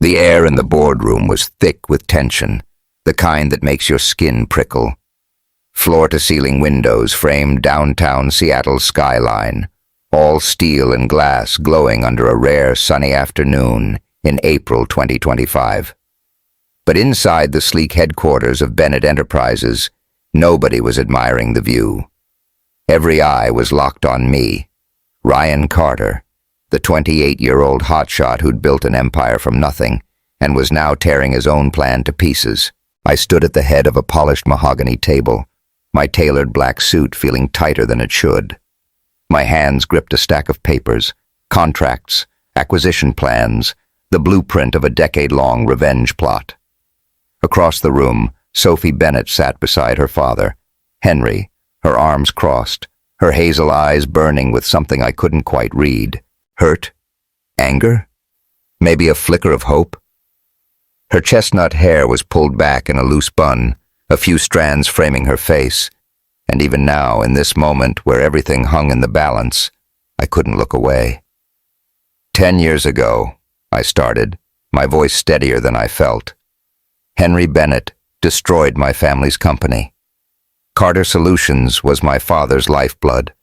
The air in the boardroom was thick with tension, the kind that makes your skin prickle. Floor-to-ceiling windows framed downtown Seattle's skyline, all steel and glass glowing under a rare sunny afternoon in April 2025. But inside the sleek headquarters of Bennett Enterprises, nobody was admiring the view. Every eye was locked on me, Ryan Carter, the 28-year-old hotshot who'd built an empire from nothing and was now tearing his own plan to pieces. I stood at the head of a polished mahogany table, my tailored black suit feeling tighter than it should. My hands gripped a stack of papers, contracts, acquisition plans, the blueprint of a decade-long revenge plot. Across the room, Sophie Bennett sat beside her father, Henry, her arms crossed, her hazel eyes burning with something I couldn't quite read. Hurt? Anger? Maybe a flicker of hope? Her chestnut hair was pulled back in a loose bun, a few strands framing her face, and even now, in this moment where everything hung in the balance, I couldn't look away. 10 years ago, I started, my voice steadier than I felt. Henry Bennett destroyed my family's company. Carter Solutions was my father's lifeblood,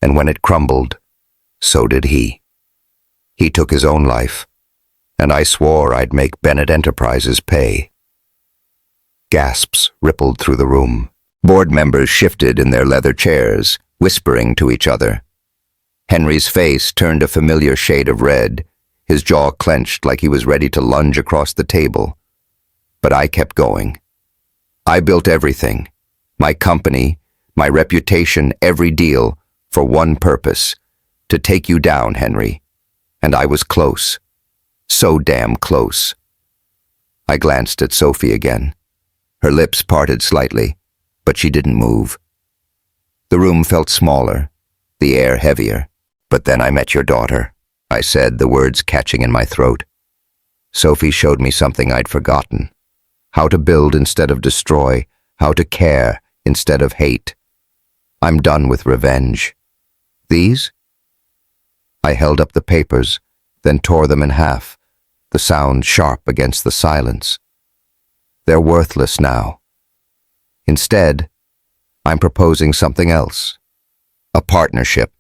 and when it crumbled, so did he. He took his own life, and I swore I'd make Bennett Enterprises pay. Gasps rippled through the room. Board members shifted in their leather chairs, whispering to each other. Henry's face turned a familiar shade of red, his jaw clenched like he was ready to lunge across the table. But I kept going. I built everything, my company, my reputation, every deal, for one purpose, to take you down, Henry. And I was close. So damn close. I glanced at Sophie again. Her lips parted slightly, but she didn't move. The room felt smaller, the air heavier. But then I met your daughter, I said, the words catching in my throat. Sophie showed me something I'd forgotten. How to build instead of destroy, how to care instead of hate. I'm done with revenge. These? I held up the papers, then tore them in half, the sound sharp against the silence. They're worthless now. Instead, I'm proposing something else. A partnership.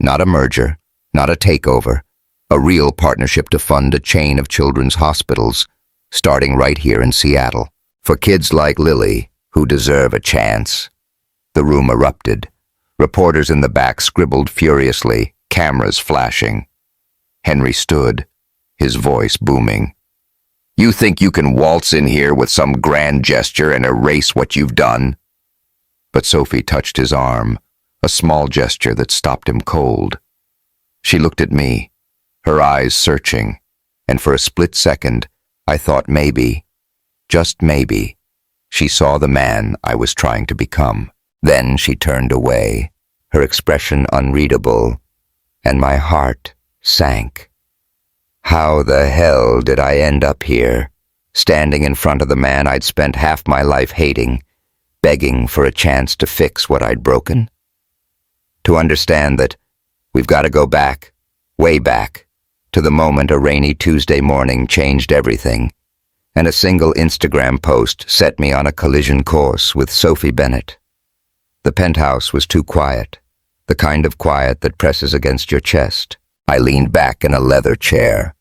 Not a merger, not a takeover. A real partnership to fund a chain of children's hospitals, starting right here in Seattle. For kids like Lily, who deserve a chance. The room erupted. Reporters in the back scribbled furiously, cameras flashing. Henry stood, his voice booming. You think you can waltz in here with some grand gesture and erase what you've done? But Sophie touched his arm, a small gesture that stopped him cold. She looked at me, her eyes searching, and for a split second, I thought maybe, just maybe, she saw the man I was trying to become. Then she turned away, her expression unreadable, and my heart sank. How the hell did I end up here, standing in front of the man I'd spent half my life hating, begging for a chance to fix what I'd broken? To understand that we've got to go back, way back, to the moment a rainy Tuesday morning changed everything, and a single Instagram post set me on a collision course with Sophie Bennett. The penthouse was too quiet, the kind of quiet that presses against your chest. I leaned back in a leather chair,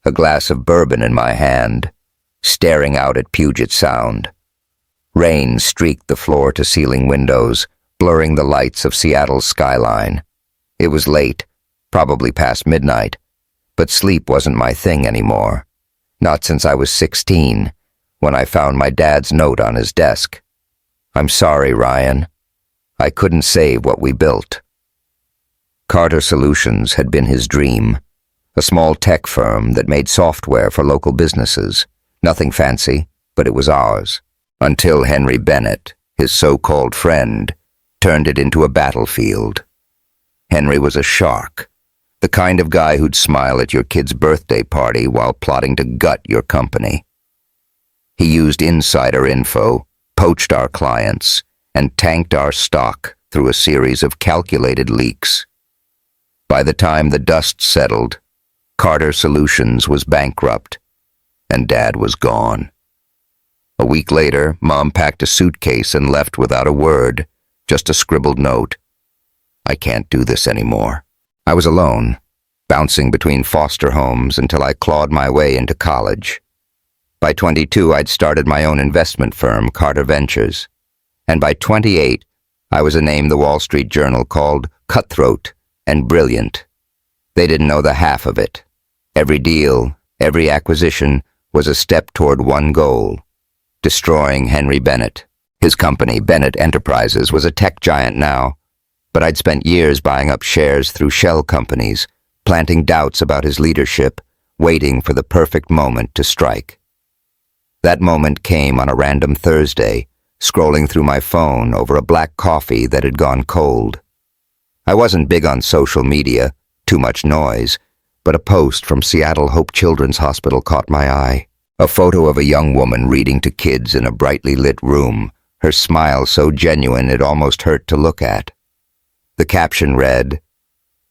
a glass of bourbon in my hand, staring out at Puget Sound. Rain streaked the floor-to-ceiling windows, blurring the lights of Seattle's skyline. It was late, probably past midnight, but sleep wasn't my thing anymore. Not since I was 16, when I found my dad's note on his desk. I'm sorry, Ryan. I couldn't save what we built. Carter Solutions had been his dream, a small tech firm that made software for local businesses. Nothing fancy, but it was ours. Until Henry Bennett, his so-called friend, turned it into a battlefield. Henry was a shark, the kind of guy who'd smile at your kid's birthday party while plotting to gut your company. He used insider info, poached our clients, and tanked our stock through a series of calculated leaks. By the time the dust settled, Carter Solutions was bankrupt, and Dad was gone. A week later, Mom packed a suitcase and left without a word, just a scribbled note. I can't do this anymore. I was alone, bouncing between foster homes until I clawed my way into college. By 22, I'd started my own investment firm, Carter Ventures. And by 28, I was a name the Wall Street Journal called cutthroat and brilliant. They didn't know the half of it. Every deal, every acquisition was a step toward one goal: destroying Henry Bennett. His company, Bennett Enterprises, was a tech giant now, but I'd spent years buying up shares through shell companies, planting doubts about his leadership, waiting for the perfect moment to strike. That moment came on a random Thursday, scrolling through my phone over a black coffee that had gone cold. I wasn't big on social media, too much noise, but a post from Seattle Hope Children's Hospital caught my eye. A photo of a young woman reading to kids in a brightly lit room, her smile so genuine it almost hurt to look at. The caption read,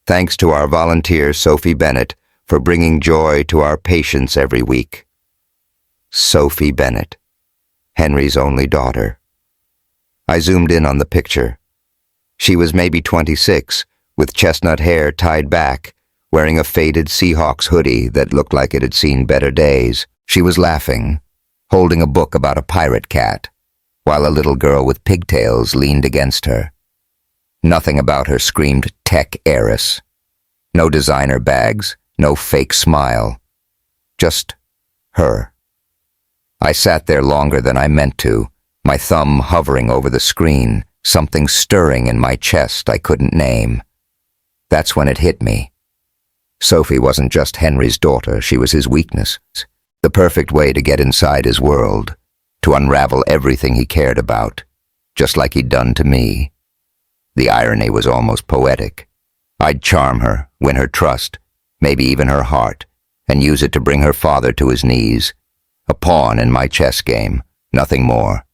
"Thanks to our volunteer Sophie Bennett for bringing joy to our patients every week." Sophie Bennett, Henry's only daughter. I zoomed in on the picture. She was maybe 26, with chestnut hair tied back, wearing a faded Seahawks hoodie that looked like it had seen better days. She was laughing, holding a book about a pirate cat, while a little girl with pigtails leaned against her. Nothing about her screamed tech heiress. No designer bags, no fake smile. Just her. I sat there longer than I meant to, my thumb hovering over the screen, something stirring in my chest I couldn't name. That's when it hit me. Sophie wasn't just Henry's daughter, she was his weakness. The perfect way to get inside his world, to unravel everything he cared about, just like he'd done to me. The irony was almost poetic. I'd charm her, win her trust, maybe even her heart, and use it to bring her father to his knees. A pawn in my chess game, nothing more.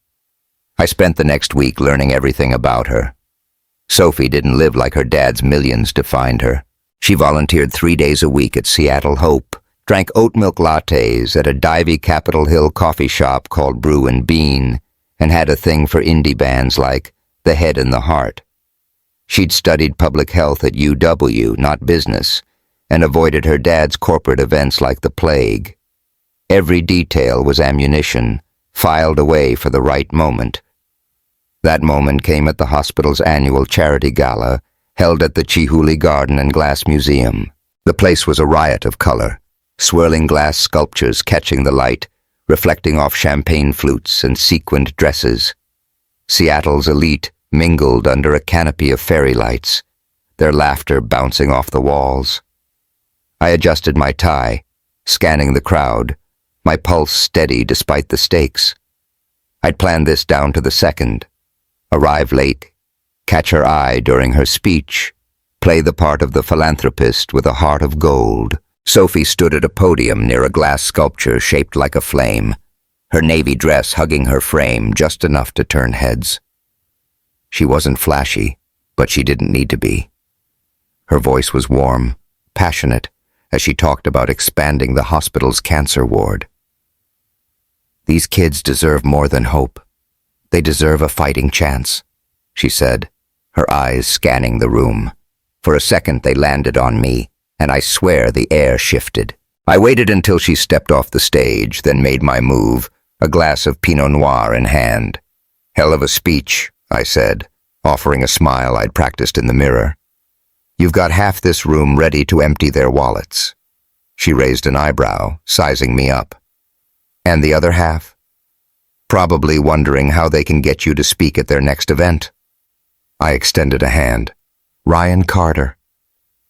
I spent the next week learning everything about her. Sophie didn't live like her dad's millions defined her. She volunteered 3 days a week at Seattle Hope, drank oat milk lattes at a divey Capitol Hill coffee shop called Brew and Bean, and had a thing for indie bands like The Head and the Heart. She'd studied public health at UW, not business, and avoided her dad's corporate events like the plague. Every detail was ammunition, filed away for the right moment. That moment came at the hospital's annual charity gala, held at the Chihuly Garden and Glass Museum. The place was a riot of color, swirling glass sculptures catching the light, reflecting off champagne flutes and sequined dresses. Seattle's elite mingled under a canopy of fairy lights, their laughter bouncing off the walls. I adjusted my tie, scanning the crowd, my pulse steady despite the stakes. I'd planned this down to the second. Arrive late, catch her eye during her speech, play the part of the philanthropist with a heart of gold. Sophie stood at a podium near a glass sculpture shaped like a flame, her navy dress hugging her frame just enough to turn heads. She wasn't flashy, but she didn't need to be. Her voice was warm, passionate, as she talked about expanding the hospital's cancer ward. "These kids deserve more than hope. They deserve a fighting chance," she said, her eyes scanning the room. For a second they landed on me, and I swear the air shifted. I waited until she stepped off the stage, then made my move, a glass of Pinot Noir in hand. "Hell of a speech," I said, offering a smile I'd practiced in the mirror. "You've got half this room ready to empty their wallets." She raised an eyebrow, sizing me up. "And the other half?" "Probably wondering how they can get you to speak at their next event." I extended a hand. "Ryan Carter."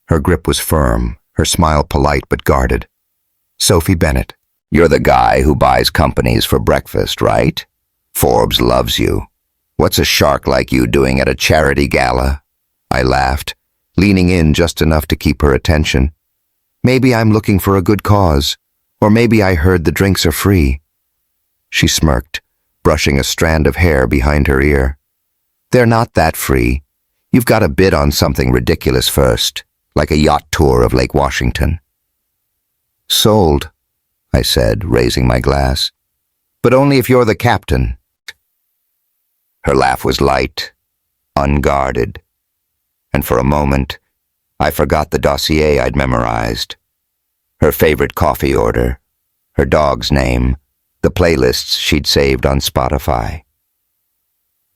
Her grip was firm, her smile polite but guarded. "Sophie Bennett." "You're the guy who buys companies for breakfast, right? Forbes loves you. What's a shark like you doing at a charity gala?" I laughed, leaning in just enough to keep her attention. "Maybe I'm looking for a good cause, or maybe I heard the drinks are free." She smirked, brushing a strand of hair behind her ear. "They're not that free. You've got to bid on something ridiculous first, like a yacht tour of Lake Washington." "Sold," I said, raising my glass. But only if you're the captain. Her laugh was light, unguarded, and for a moment, I forgot the dossier I'd memorized. Her favorite coffee order, her dog's name, the playlists she'd saved on Spotify.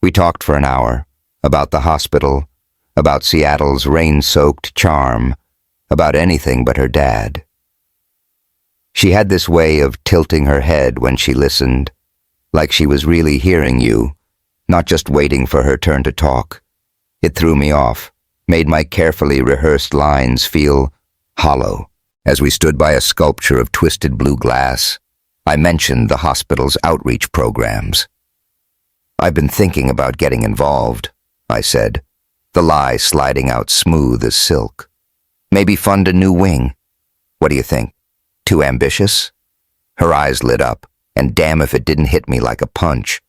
We talked for an hour, about the hospital, about Seattle's rain-soaked charm, about anything but her dad. She had this way of tilting her head when she listened, like she was really hearing you, not just waiting for her turn to talk. It threw me off, made my carefully rehearsed lines feel hollow. As we stood by a sculpture of twisted blue glass, I mentioned the hospital's outreach programs. "I've been thinking about getting involved," I said, the lie sliding out smooth as silk. "Maybe fund a new wing. What do you think? Too ambitious?" Her eyes lit up, and damn if it didn't hit me like a punch.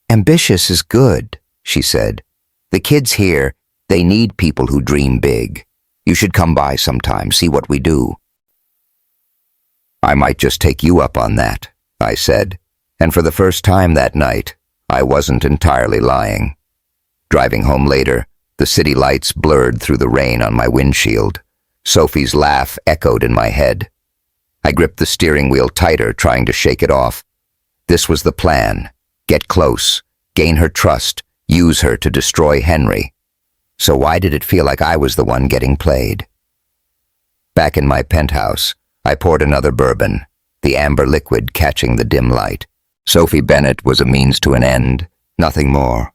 "Ambitious is good," she said. "The kids here, they need people who dream big. You should come by sometime, see what we do." "I might just take you up on that," I said, and for the first time that night, I wasn't entirely lying. Driving home later, the city lights blurred through the rain on my windshield. Sophie's laugh echoed in my head. I gripped the steering wheel tighter, trying to shake it off. This was the plan. Get close, gain her trust, use her to destroy Henry. So why did it feel like I was the one getting played? Back in my penthouse, I poured another bourbon, the amber liquid catching the dim light. Sophie Bennett was a means to an end, nothing more.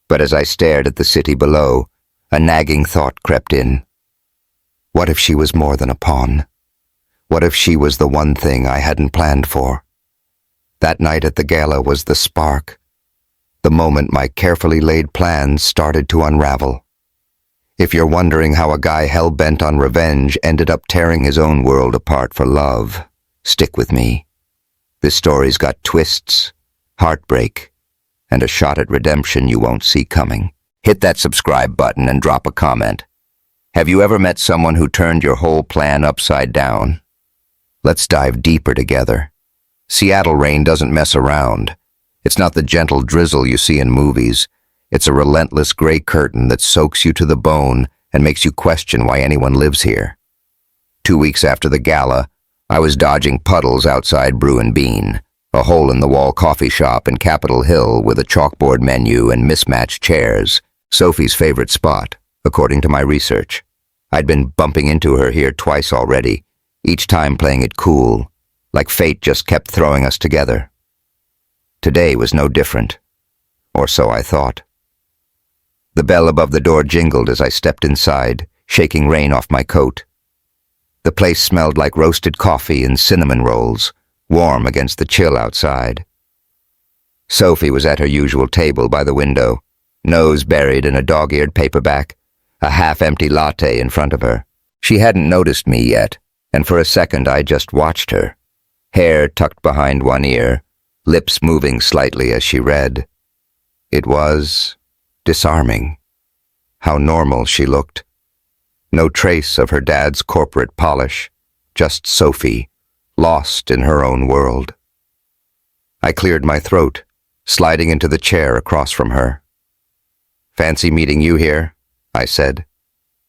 But as I stared at the city below, a nagging thought crept in. What if she was more than a pawn? What if she was the one thing I hadn't planned for? That night at the gala was the spark, the moment my carefully laid plans started to unravel. If you're wondering how a guy hell-bent on revenge ended up tearing his own world apart for love, stick with me. This story's got twists, heartbreak, and a shot at redemption you won't see coming. Hit that subscribe button and drop a comment. Have you ever met someone who turned your whole plan upside down? Let's dive deeper together. Seattle rain doesn't mess around. It's not the gentle drizzle you see in movies. It's a relentless gray curtain that soaks you to the bone and makes you question why anyone lives here. 2 weeks after the gala, I was dodging puddles outside Brew and Bean, a hole-in-the-wall coffee shop in Capitol Hill with a chalkboard menu and mismatched chairs, Sophie's favorite spot, according to my research. I'd been bumping into her here twice already, each time playing it cool, like fate just kept throwing us together. Today was no different, or so I thought. The bell above the door jingled as I stepped inside, shaking rain off my coat. The place smelled like roasted coffee and cinnamon rolls, warm against the chill outside. Sophie was at her usual table by the window, nose buried in a dog-eared paperback, a half-empty latte in front of her. She hadn't noticed me yet, and for a second I just watched her, hair tucked behind one ear, lips moving slightly as she read. It was disarming. How normal she looked. No trace of her dad's corporate polish, just Sophie, lost in her own world. I cleared my throat, sliding into the chair across from her. "Fancy meeting you here," I said,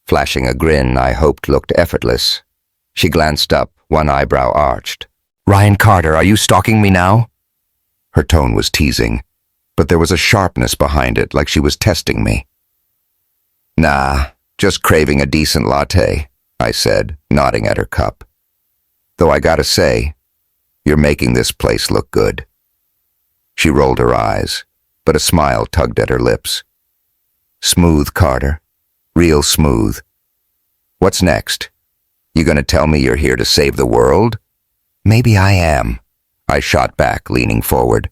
flashing a grin I hoped looked effortless. She glanced up, one eyebrow arched. "Ryan Carter, are you stalking me now?" Her tone was teasing, but there was a sharpness behind it, like she was testing me. "Nah, just craving a decent latte," I said, nodding at her cup. "Though I gotta say, you're making this place look good." She rolled her eyes, but a smile tugged at her lips. "Smooth, Carter. Real smooth. What's next? You gonna tell me you're here to save the world?" "Maybe I am," I shot back, leaning forward.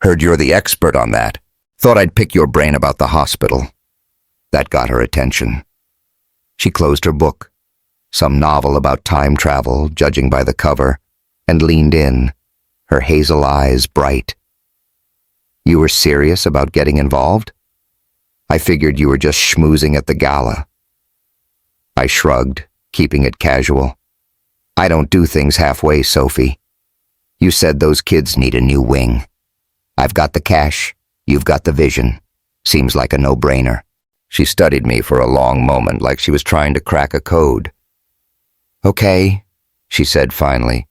"Heard you're the expert on that. Thought I'd pick your brain about the hospital." That got her attention. She closed her book, some novel about time travel, judging by the cover, and leaned in, her hazel eyes bright. "You were serious about getting involved? I figured you were just schmoozing at the gala." I shrugged, keeping it casual. "I don't do things halfway, Sophie. You said those kids need a new wing. I've got the cash, you've got the vision. Seems like a no-brainer. She studied me for a long moment like she was trying to crack a code. Okay, she said finally.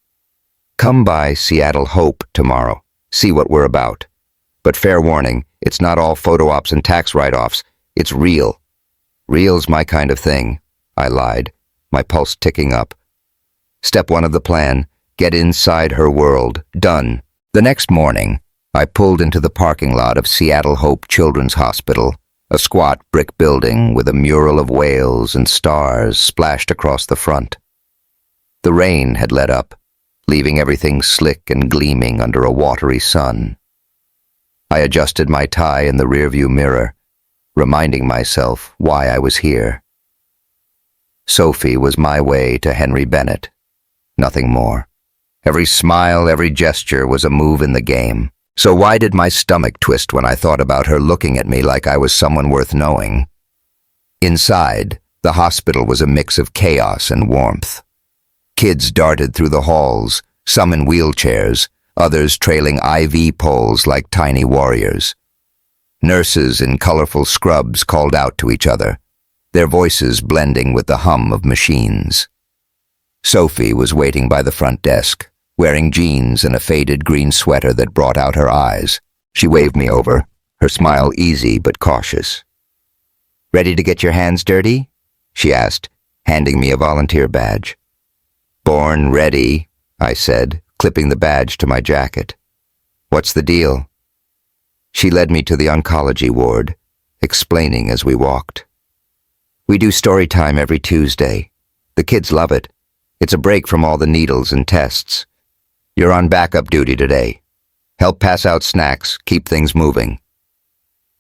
Come by Seattle Hope tomorrow. See what we're about. But fair warning, it's not all photo ops and tax write-offs. It's real. Real's my kind of thing, I lied, my pulse ticking up. Step 1 of the plan, get inside her world. Done. The next morning, I pulled into the parking lot of Seattle Hope Children's Hospital, a squat brick building with a mural of whales and stars splashed across the front. The rain had let up, leaving everything slick and gleaming under a watery sun. I adjusted my tie in the rearview mirror, reminding myself why I was here. Sophie was my way to Henry Bennett. Nothing more. Every smile, every gesture was a move in the game. So why did my stomach twist when I thought about her looking at me like I was someone worth knowing? Inside, the hospital was a mix of chaos and warmth. Kids darted through the halls, some in wheelchairs, others trailing IV poles like tiny warriors. Nurses in colorful scrubs called out to each other, their voices blending with the hum of machines. Sophie was waiting by the front desk, wearing jeans and a faded green sweater that brought out her eyes. She waved me over, her smile easy but cautious. "Ready to get your hands dirty?" she asked, handing me a volunteer badge. "Born ready," I said, clipping the badge to my jacket. "What's the deal?" She led me to the oncology ward, explaining as we walked. "We do story time every Tuesday. The kids love it. It's a break from all the needles and tests. You're on backup duty today. Help pass out snacks, keep things moving."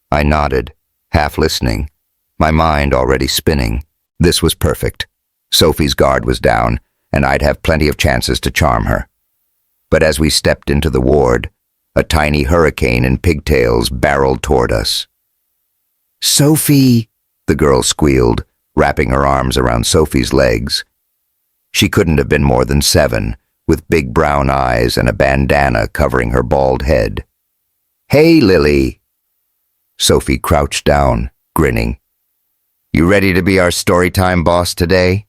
I nodded, half listening, my mind already spinning. This was perfect. Sophie's guard was down, and I'd have plenty of chances to charm her. But as we stepped into the ward, a tiny hurricane in pigtails barreled toward us. "Sophie!" the girl squealed, wrapping her arms around Sophie's legs. She couldn't have been more than 7, with big brown eyes and a bandana covering her bald head. "Hey, Lily!" Sophie crouched down, grinning. "You ready to be our storytime boss today?"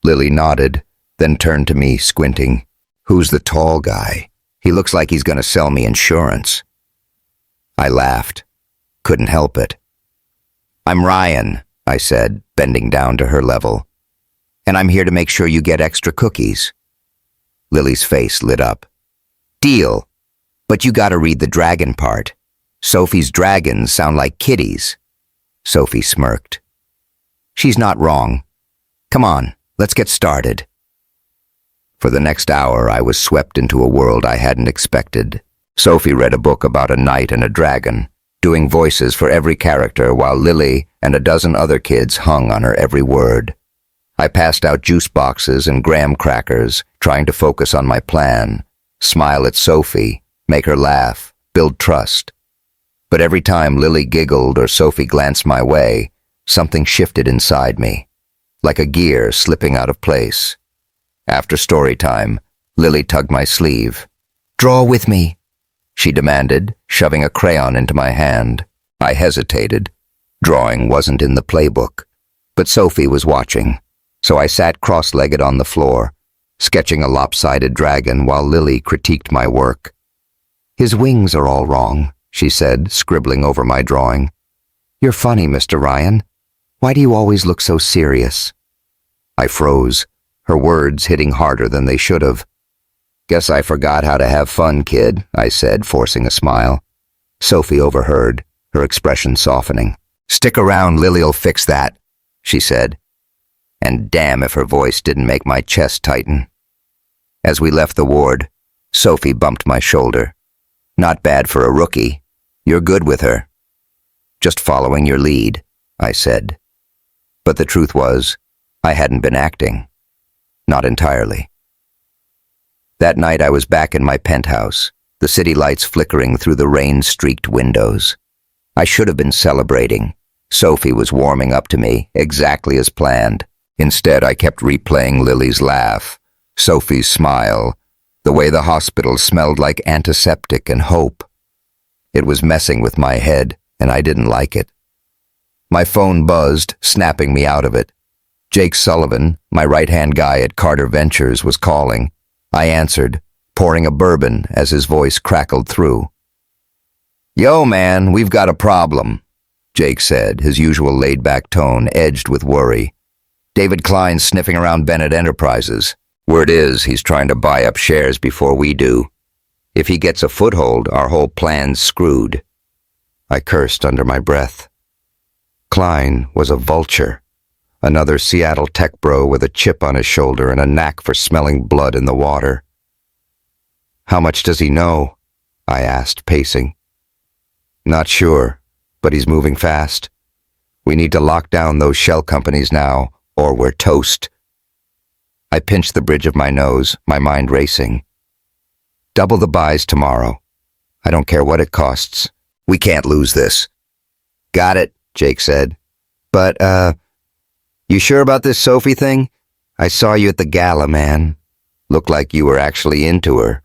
Lily nodded, then turned to me, squinting. "Who's the tall guy? He looks like he's going to sell me insurance." I laughed. Couldn't help it. "I'm Ryan," I said, bending down to her level. "And I'm here to make sure you get extra cookies." Lily's face lit up. "Deal. But you gotta read the dragon part. Sophie's dragons sound like kitties." Sophie smirked. "She's not wrong. Come on, let's get started." For the next hour, I was swept into a world I hadn't expected. Sophie read a book about a knight and a dragon, doing voices for every character while Lily and a dozen other kids hung on her every word. I passed out juice boxes and graham crackers, trying to focus on my plan, smile at Sophie, make her laugh, build trust. But every time Lily giggled or Sophie glanced my way, something shifted inside me, like a gear slipping out of place. After story time, Lily tugged my sleeve. "Draw with me," she demanded, shoving a crayon into my hand. I hesitated. Drawing wasn't in the playbook, but Sophie was watching. So I sat cross-legged on the floor, sketching a lopsided dragon while Lily critiqued my work. "His wings are all wrong," she said, scribbling over my drawing. "You're funny, Mr. Ryan. Why do you always look so serious?" I froze, her words hitting harder than they should have. "Guess I forgot how to have fun, kid," I said, forcing a smile. Sophie overheard, her expression softening. "Stick around, Lily'll fix that," she said. And damn if her voice didn't make my chest tighten. As we left the ward, Sophie bumped my shoulder. "Not bad for a rookie. You're good with her." "Just following your lead," I said. But the truth was, I hadn't been acting. Not entirely. That night I was back in my penthouse, the city lights flickering through the rain-streaked windows. I should have been celebrating. Sophie was warming up to me, exactly as planned. Instead, I kept replaying Lily's laugh, Sophie's smile, The way the hospital smelled like antiseptic and hope. It was messing with my head, and I didn't like it. My phone buzzed, snapping me out of it. Jake Sullivan, my right-hand guy at Carter Ventures, was calling. I answered, pouring a bourbon as his voice crackled through. "Yo, man, we've got a problem," Jake said, his usual laid-back tone edged with worry. "David Klein's sniffing around Bennett Enterprises. Word is he's trying to buy up shares before we do. If he gets a foothold, our whole plan's screwed." I cursed under my breath. Klein was a vulture, another Seattle tech bro with a chip on his shoulder and a knack for smelling blood in the water. "How much does he know?" I asked, pacing. "Not sure, but he's moving fast. We need to lock down those shell companies now, or we're toast." I pinched the bridge of my nose, my mind racing. "Double the buys tomorrow. I don't care what it costs. We can't lose this." "Got it," Jake said. "But, you sure about this Sophie thing? I saw you at the gala, man. Looked like you were actually into her."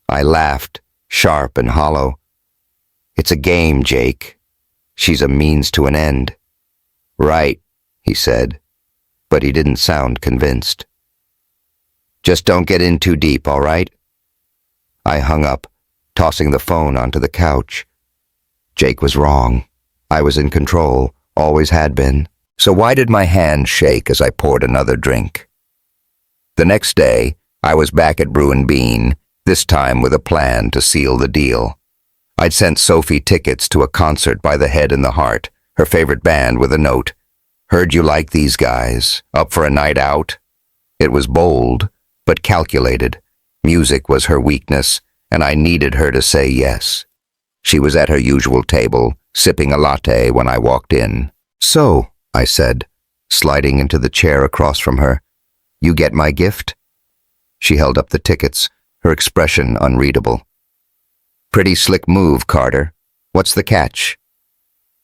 I laughed, sharp and hollow. "It's a game, Jake. She's a means to an end." "Right," he said, but he didn't sound convinced. "Just don't get in too deep, all right?" I hung up, tossing the phone onto the couch. Jake was wrong. I was in control, always had been. So why did my hand shake as I poured another drink? The next day, I was back at Brew and Bean, this time with a plan to seal the deal. I'd sent Sophie tickets to a concert by the Head and the Heart, her favorite band, with a note. "Heard you like these guys. Up for a night out?" It was bold, but calculated. Music was her weakness, and I needed her to say yes. She was at her usual table, sipping a latte when I walked in. "So," I said, sliding into the chair across from her, "you get my gift?" She held up the tickets, her expression unreadable. "Pretty slick move, Carter. What's the catch?"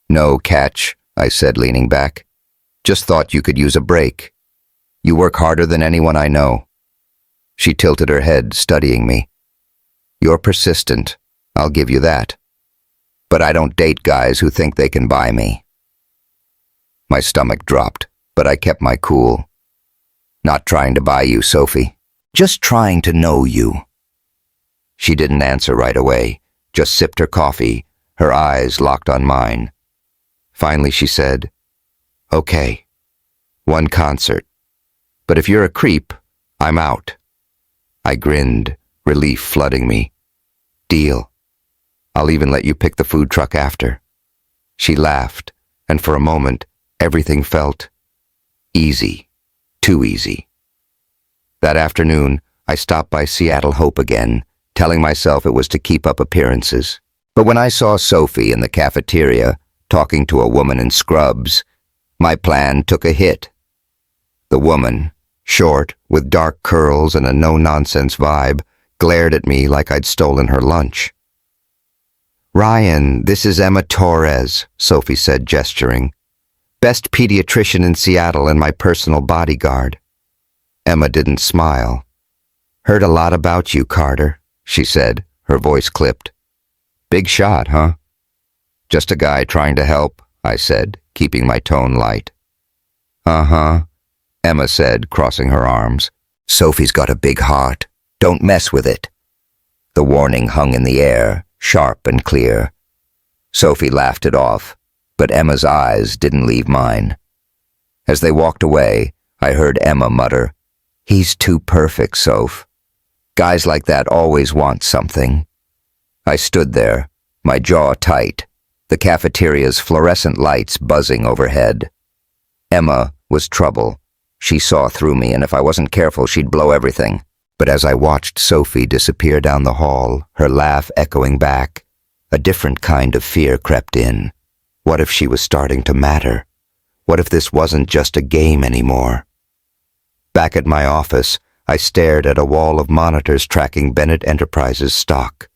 "No catch," I said, leaning back. "Just thought you could use a break. You work harder than anyone I know." She tilted her head, studying me. "You're persistent, I'll give you that. But I don't date guys who think they can buy me." My stomach dropped, but I kept my cool. "Not trying to buy you, Sophie. Just trying to know you." She didn't answer right away, just sipped her coffee, her eyes locked on mine. Finally she said, "Okay, one concert. But if you're a creep, I'm out." I grinned, relief flooding me. "Deal. I'll even let you pick the food truck after." She laughed, and for a moment, everything felt easy, too easy. That afternoon, I stopped by Seattle Hope again, telling myself it was to keep up appearances. But when I saw Sophie in the cafeteria, talking to a woman in scrubs, my plan took a hit. The woman, short, with dark curls and a no-nonsense vibe, glared at me like I'd stolen her lunch. "Ryan, this is Emma Torres," Sophie said, gesturing. "Best pediatrician in Seattle and my personal bodyguard." Emma didn't smile. "Heard a lot about you, Carter," she said, her voice clipped. "Big shot, huh?" "Just a guy trying to help," I said, keeping my tone light. "Uh-huh," Emma said, crossing her arms. "Sophie's got a big heart. Don't mess with it." The warning hung in the air, sharp and clear. Sophie laughed it off, but Emma's eyes didn't leave mine. As they walked away, I heard Emma mutter, "He's too perfect, Soph. Guys like that always want something." I stood there, my jaw tight, the cafeteria's fluorescent lights buzzing overhead. Emma was trouble. She saw through me, and if I wasn't careful, she'd blow everything. But as I watched Sophie disappear down the hall, her laugh echoing back, a different kind of fear crept in. What if she was starting to matter? What if this wasn't just a game anymore? Back at my office, I stared at a wall of monitors tracking Bennett Enterprises stock.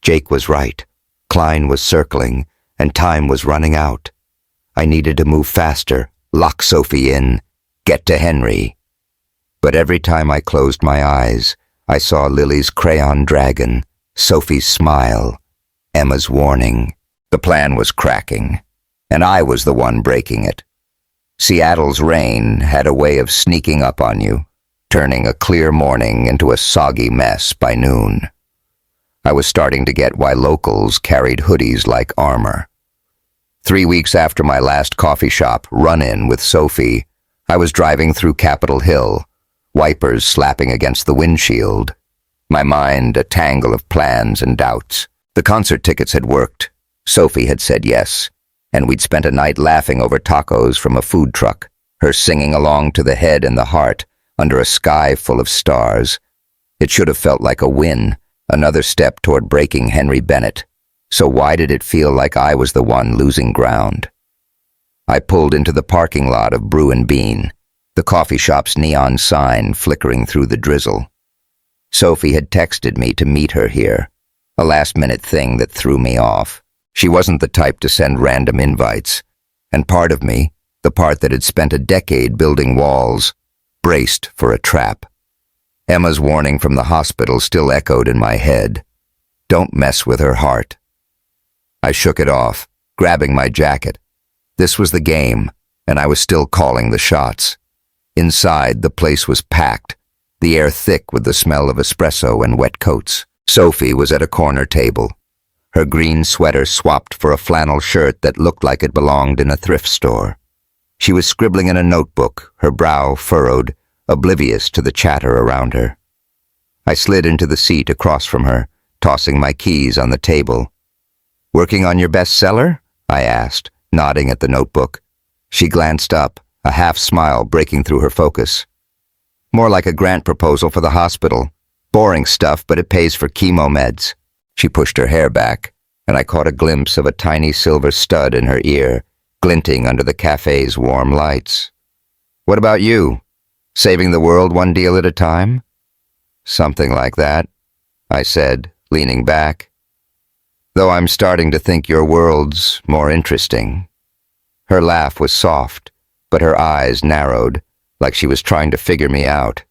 Jake was right. Klein was circling, and time was running out. I needed to move faster, lock Sophie in, get to Henry. But every time I closed my eyes, I saw Lily's crayon dragon, Sophie's smile, Emma's warning. The plan was cracking, and I was the one breaking it. Seattle's rain had a way of sneaking up on you, turning a clear morning into a soggy mess by noon. I was starting to get why locals carried hoodies like armor. 3 weeks after my last coffee shop run-in with Sophie, I was driving through Capitol Hill, wipers slapping against the windshield, my mind a tangle of plans and doubts. The concert tickets had worked. Sophie had said yes, and we'd spent a night laughing over tacos from a food truck, her singing along to the head and the heart under a sky full of stars. It should have felt like a win, another step toward breaking Henry Bennett. So why did it feel like I was the one losing ground? I pulled into the parking lot of Brew and Bean, the coffee shop's neon sign flickering through the drizzle. Sophie had texted me to meet her here, a last-minute thing that threw me off. She wasn't the type to send random invites, and part of me, the part that had spent a decade building walls, braced for a trap. Emma's warning from the hospital still echoed in my head. Don't mess with her heart. I shook it off, grabbing my jacket. This was the game, and I was still calling the shots. Inside, the place was packed, the air thick with the smell of espresso and wet coats. Sophie was at a corner table, her green sweater swapped for a flannel shirt that looked like it belonged in a thrift store. She was scribbling in a notebook, her brow furrowed, oblivious to the chatter around her. I slid into the seat across from her, tossing my keys on the table. "Working on your bestseller?" I asked, nodding at the notebook. She glanced up, a half-smile breaking through her focus. "More like a grant proposal for the hospital. Boring stuff, but it pays for chemo meds." She pushed her hair back, and I caught a glimpse of a tiny silver stud in her ear, glinting under the cafe's warm lights. "What about you? Saving the world one deal at a time?" "Something like that," I said, leaning back. "Though I'm starting to think your world's more interesting." Her laugh was soft, but her eyes narrowed, like she was trying to figure me out.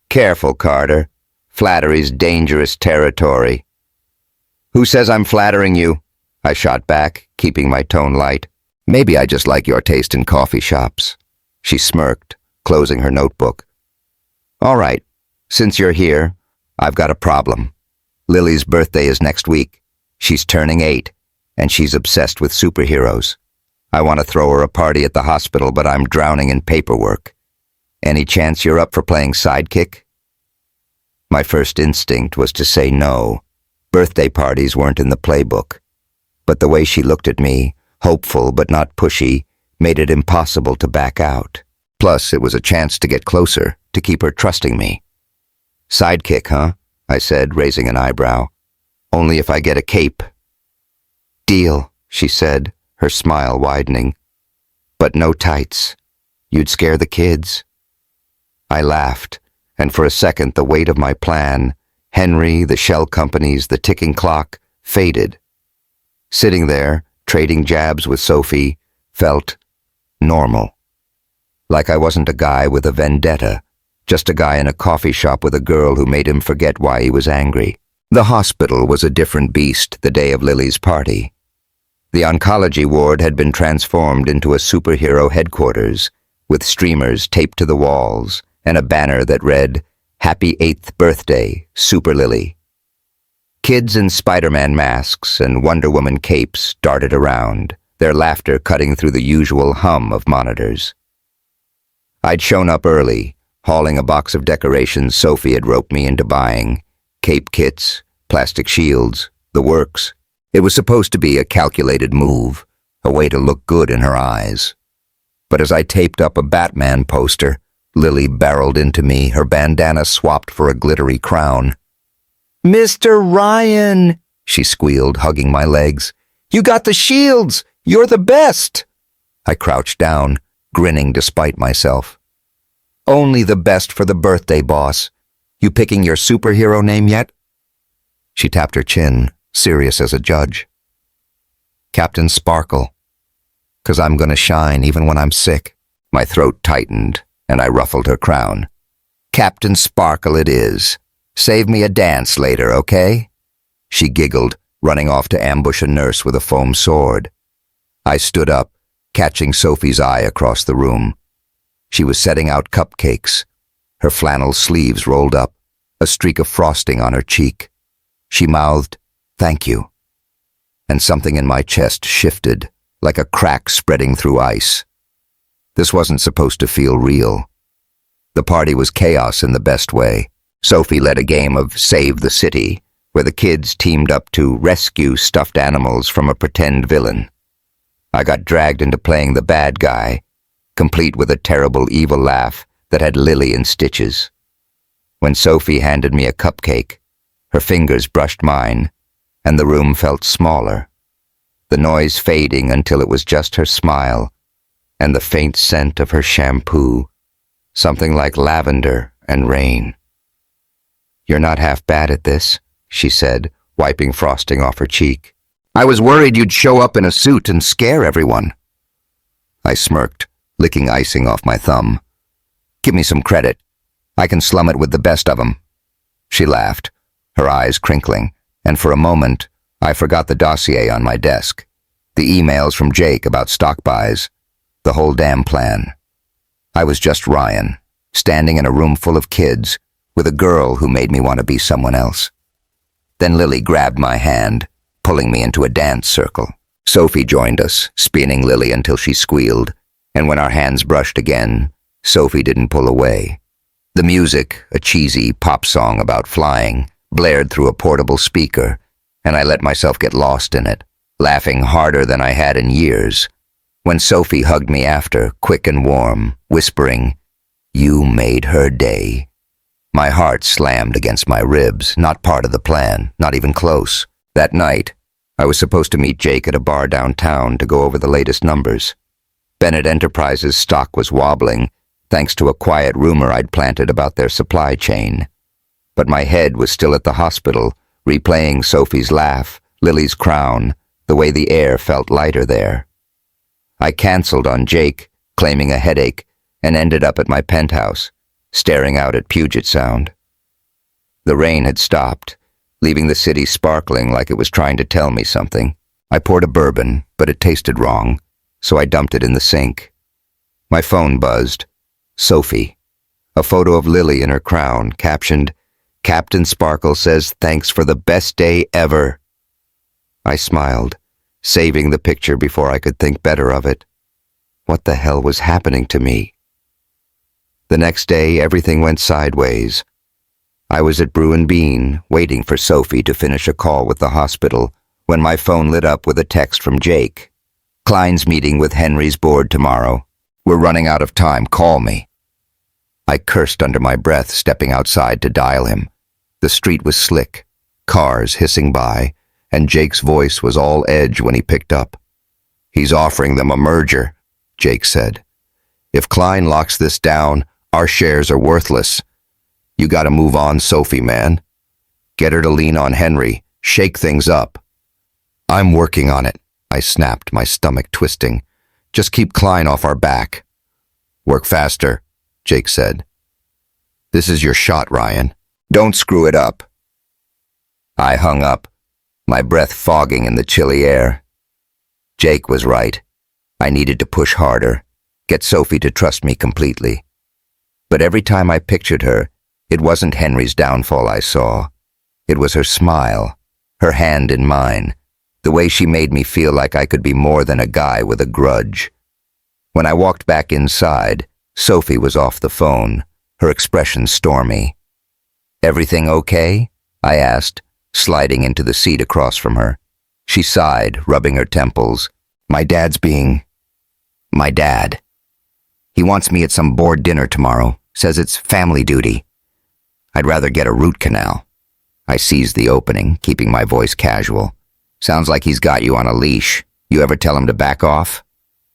"Careful, Carter. Flattery's dangerous territory." "Who says I'm flattering you?" I shot back, keeping my tone light. "Maybe I just like your taste in coffee shops." She smirked, closing her notebook. "All right, since you're here, I've got a problem. Lily's birthday is next week. She's turning 8, and she's obsessed with superheroes. I want to throw her a party at the hospital, but I'm drowning in paperwork. Any chance you're up for playing sidekick?" My first instinct was to say no. Birthday parties weren't in the playbook. But the way she looked at me, hopeful but not pushy, made it impossible to back out. Plus, it was a chance to get closer, to keep her trusting me. "Sidekick, huh?" I said, raising an eyebrow. "Only if I get a cape." "Deal," she said, her smile widening. "But no tights. You'd scare the kids." I laughed, and for a second the weight of my plan, Henry, the shell companies, the ticking clock, faded. Sitting there, trading jabs with Sophie, felt normal. Like I wasn't a guy with a vendetta, just a guy in a coffee shop with a girl who made him forget why he was angry. The hospital was a different beast the day of Lily's party. The oncology ward had been transformed into a superhero headquarters, with streamers taped to the walls and a banner that read, "Happy 8th birthday, Super Lily." Kids in Spider-Man masks and Wonder Woman capes darted around, their laughter cutting through the usual hum of monitors. I'd shown up early, hauling a box of decorations Sophie had roped me into buying, cape kits, plastic shields, the works. It was supposed to be a calculated move, a way to look good in her eyes. But as I taped up a Batman poster, Lily barreled into me, her bandana swapped for a glittery crown. "Mr. Ryan," she squealed, hugging my legs. "You got the shields! You're the best!" I crouched down, grinning despite myself. "Only the best for the birthday, boss. You picking your superhero name yet?" She tapped her chin, serious as a judge. "Captain Sparkle. 'Cause I'm gonna shine even when I'm sick." My throat tightened, and I ruffled her crown. "Captain Sparkle it is. Save me a dance later, okay? She giggled, running off to ambush a nurse with a foam sword. I stood up, catching Sophie's eye across the room. She was setting out cupcakes, her flannel sleeves rolled up, a streak of frosting on her cheek. She mouthed, "Thank you." And something in my chest shifted, like a crack spreading through ice. This wasn't supposed to feel real. The party was chaos in the best way. Sophie led a game of Save the City, where the kids teamed up to rescue stuffed animals from a pretend villain. I got dragged into playing the bad guy, complete with a terrible evil laugh that had Lily in stitches. When Sophie handed me a cupcake, her fingers brushed mine, and the room felt smaller, the noise fading until it was just her smile and the faint scent of her shampoo, something like lavender and rain. "You're not half bad at this," she said, wiping frosting off her cheek. "I was worried you'd show up in a suit and scare everyone." I smirked, licking icing off my thumb. "Give me some credit. I can slum it with the best of 'em." She laughed, her eyes crinkling, and for a moment, I forgot the dossier on my desk, the emails from Jake about stock buys, the whole damn plan. I was just Ryan, standing in a room full of kids, with a girl who made me want to be someone else. Then Lily grabbed my hand, pulling me into a dance circle. Sophie joined us, spinning Lily until she squealed, and when our hands brushed again, Sophie didn't pull away. The music, a cheesy pop song about flying, blared through a portable speaker, and I let myself get lost in it, laughing harder than I had in years. When Sophie hugged me after, quick and warm, whispering, "You made her day," my heart slammed against my ribs, not part of the plan, not even close. That night, I was supposed to meet Jake at a bar downtown to go over the latest numbers. Bennett Enterprises' stock was wobbling, thanks to a quiet rumor I'd planted about their supply chain. But my head was still at the hospital, replaying Sophie's laugh, Lily's crown, the way the air felt lighter there. I canceled on Jake, claiming a headache, and ended up at my penthouse, staring out at Puget Sound. The rain had stopped, leaving the city sparkling like it was trying to tell me something. I poured a bourbon, but it tasted wrong, so I dumped it in the sink. My phone buzzed. Sophie. A photo of Lily in her crown, captioned, "Captain Sparkle says thanks for the best day ever." I smiled, saving the picture before I could think better of it. What the hell was happening to me? The next day, everything went sideways. I was at Brew and Bean, waiting for Sophie to finish a call with the hospital, when my phone lit up with a text from Jake. "Klein's meeting with Henry's board tomorrow. We're running out of time. Call me." I cursed under my breath, stepping outside to dial him. The street was slick, cars hissing by, and Jake's voice was all edge when he picked up. "He's offering them a merger," Jake said. "If Klein locks this down, our shares are worthless. You gotta move on, Sophie, man. Get her to lean on Henry, shake things up." "I'm working on it," I snapped, my stomach twisting. "Just keep Klein off our back." "Work faster," Jake said. "This is your shot, Ryan. Don't screw it up." I hung up, my breath fogging in the chilly air. Jake was right. I needed to push harder, get Sophie to trust me completely. But every time I pictured her, it wasn't Henry's downfall I saw. It was her smile, her hand in mine, the way she made me feel like I could be more than a guy with a grudge. When I walked back inside, Sophie was off the phone, her expression stormy. "Everything okay?" I asked, sliding into the seat across from her. She sighed, rubbing her temples. My dad. He wants me at some board dinner tomorrow, says it's family duty. I'd rather get a root canal." I seized the opening, keeping my voice casual. "Sounds like he's got you on a leash. You ever tell him to back off?"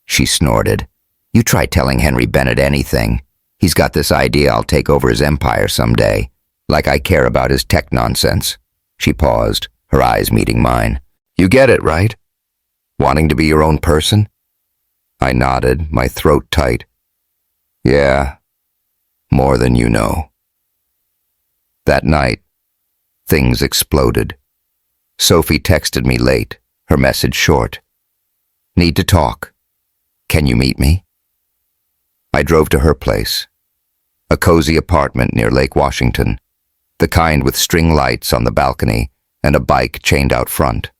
She snorted. "You try telling Henry Bennett anything. He's got this idea I'll take over his empire someday, like I care about his tech nonsense." She paused, her eyes meeting mine. "You get it, right? Wanting to be your own person?" I nodded, my throat tight. "Yeah, more than you know." That night, Things exploded. Sophie texted me late, her message short. Need to talk. Can you meet me? I drove to her place. A cozy apartment near Lake Washington, the kind with string lights on the balcony and a bike chained out front.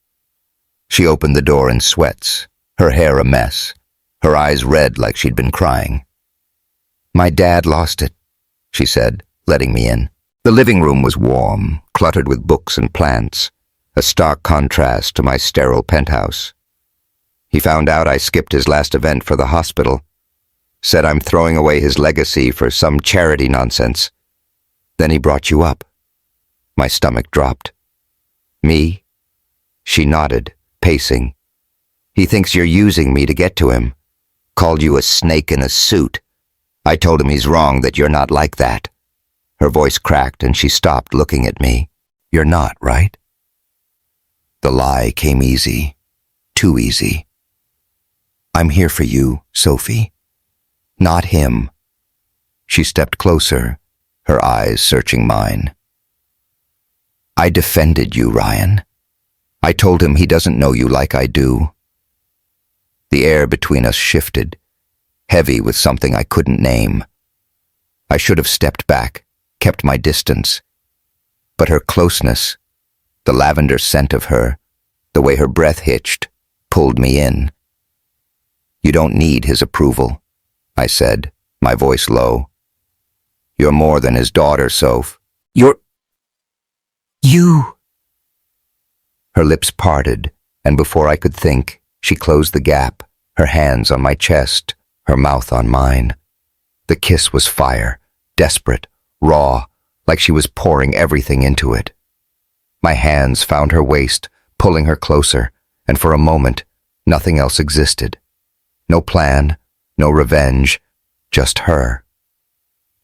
She opened the door in sweats, her hair a mess, her eyes red like she'd been crying. My dad lost it, she said, letting me in. The living room was warm, cluttered with books and plants, a stark contrast to my sterile penthouse. He found out I skipped his last event for the hospital, said I'm throwing away his legacy for some charity nonsense. Then he brought you up. My stomach dropped. Me? She nodded, pacing. He thinks you're using me to get to him. Called you a snake in a suit. I told him he's wrong, that you're not like that. Her voice cracked and she stopped looking at me. You're not, right? The lie came easy. Too easy. I'm here for you, Sophie. Not him. She stepped closer, her eyes searching mine. I defended you, Ryan. I told him he doesn't know you like I do. The air between us shifted, heavy with something I couldn't name. I should have stepped back, kept my distance. But her closeness, the lavender scent of her, the way her breath hitched, pulled me in. You don't need his approval, I said, my voice low. You're more than his daughter, Soph. You. Her lips parted, and before I could think, she closed the gap, her hands on my chest, her mouth on mine. The kiss was fire, desperate, raw, like she was pouring everything into it. My hands found her waist, pulling her closer, and for a moment, nothing else existed. No plan, no revenge, just her.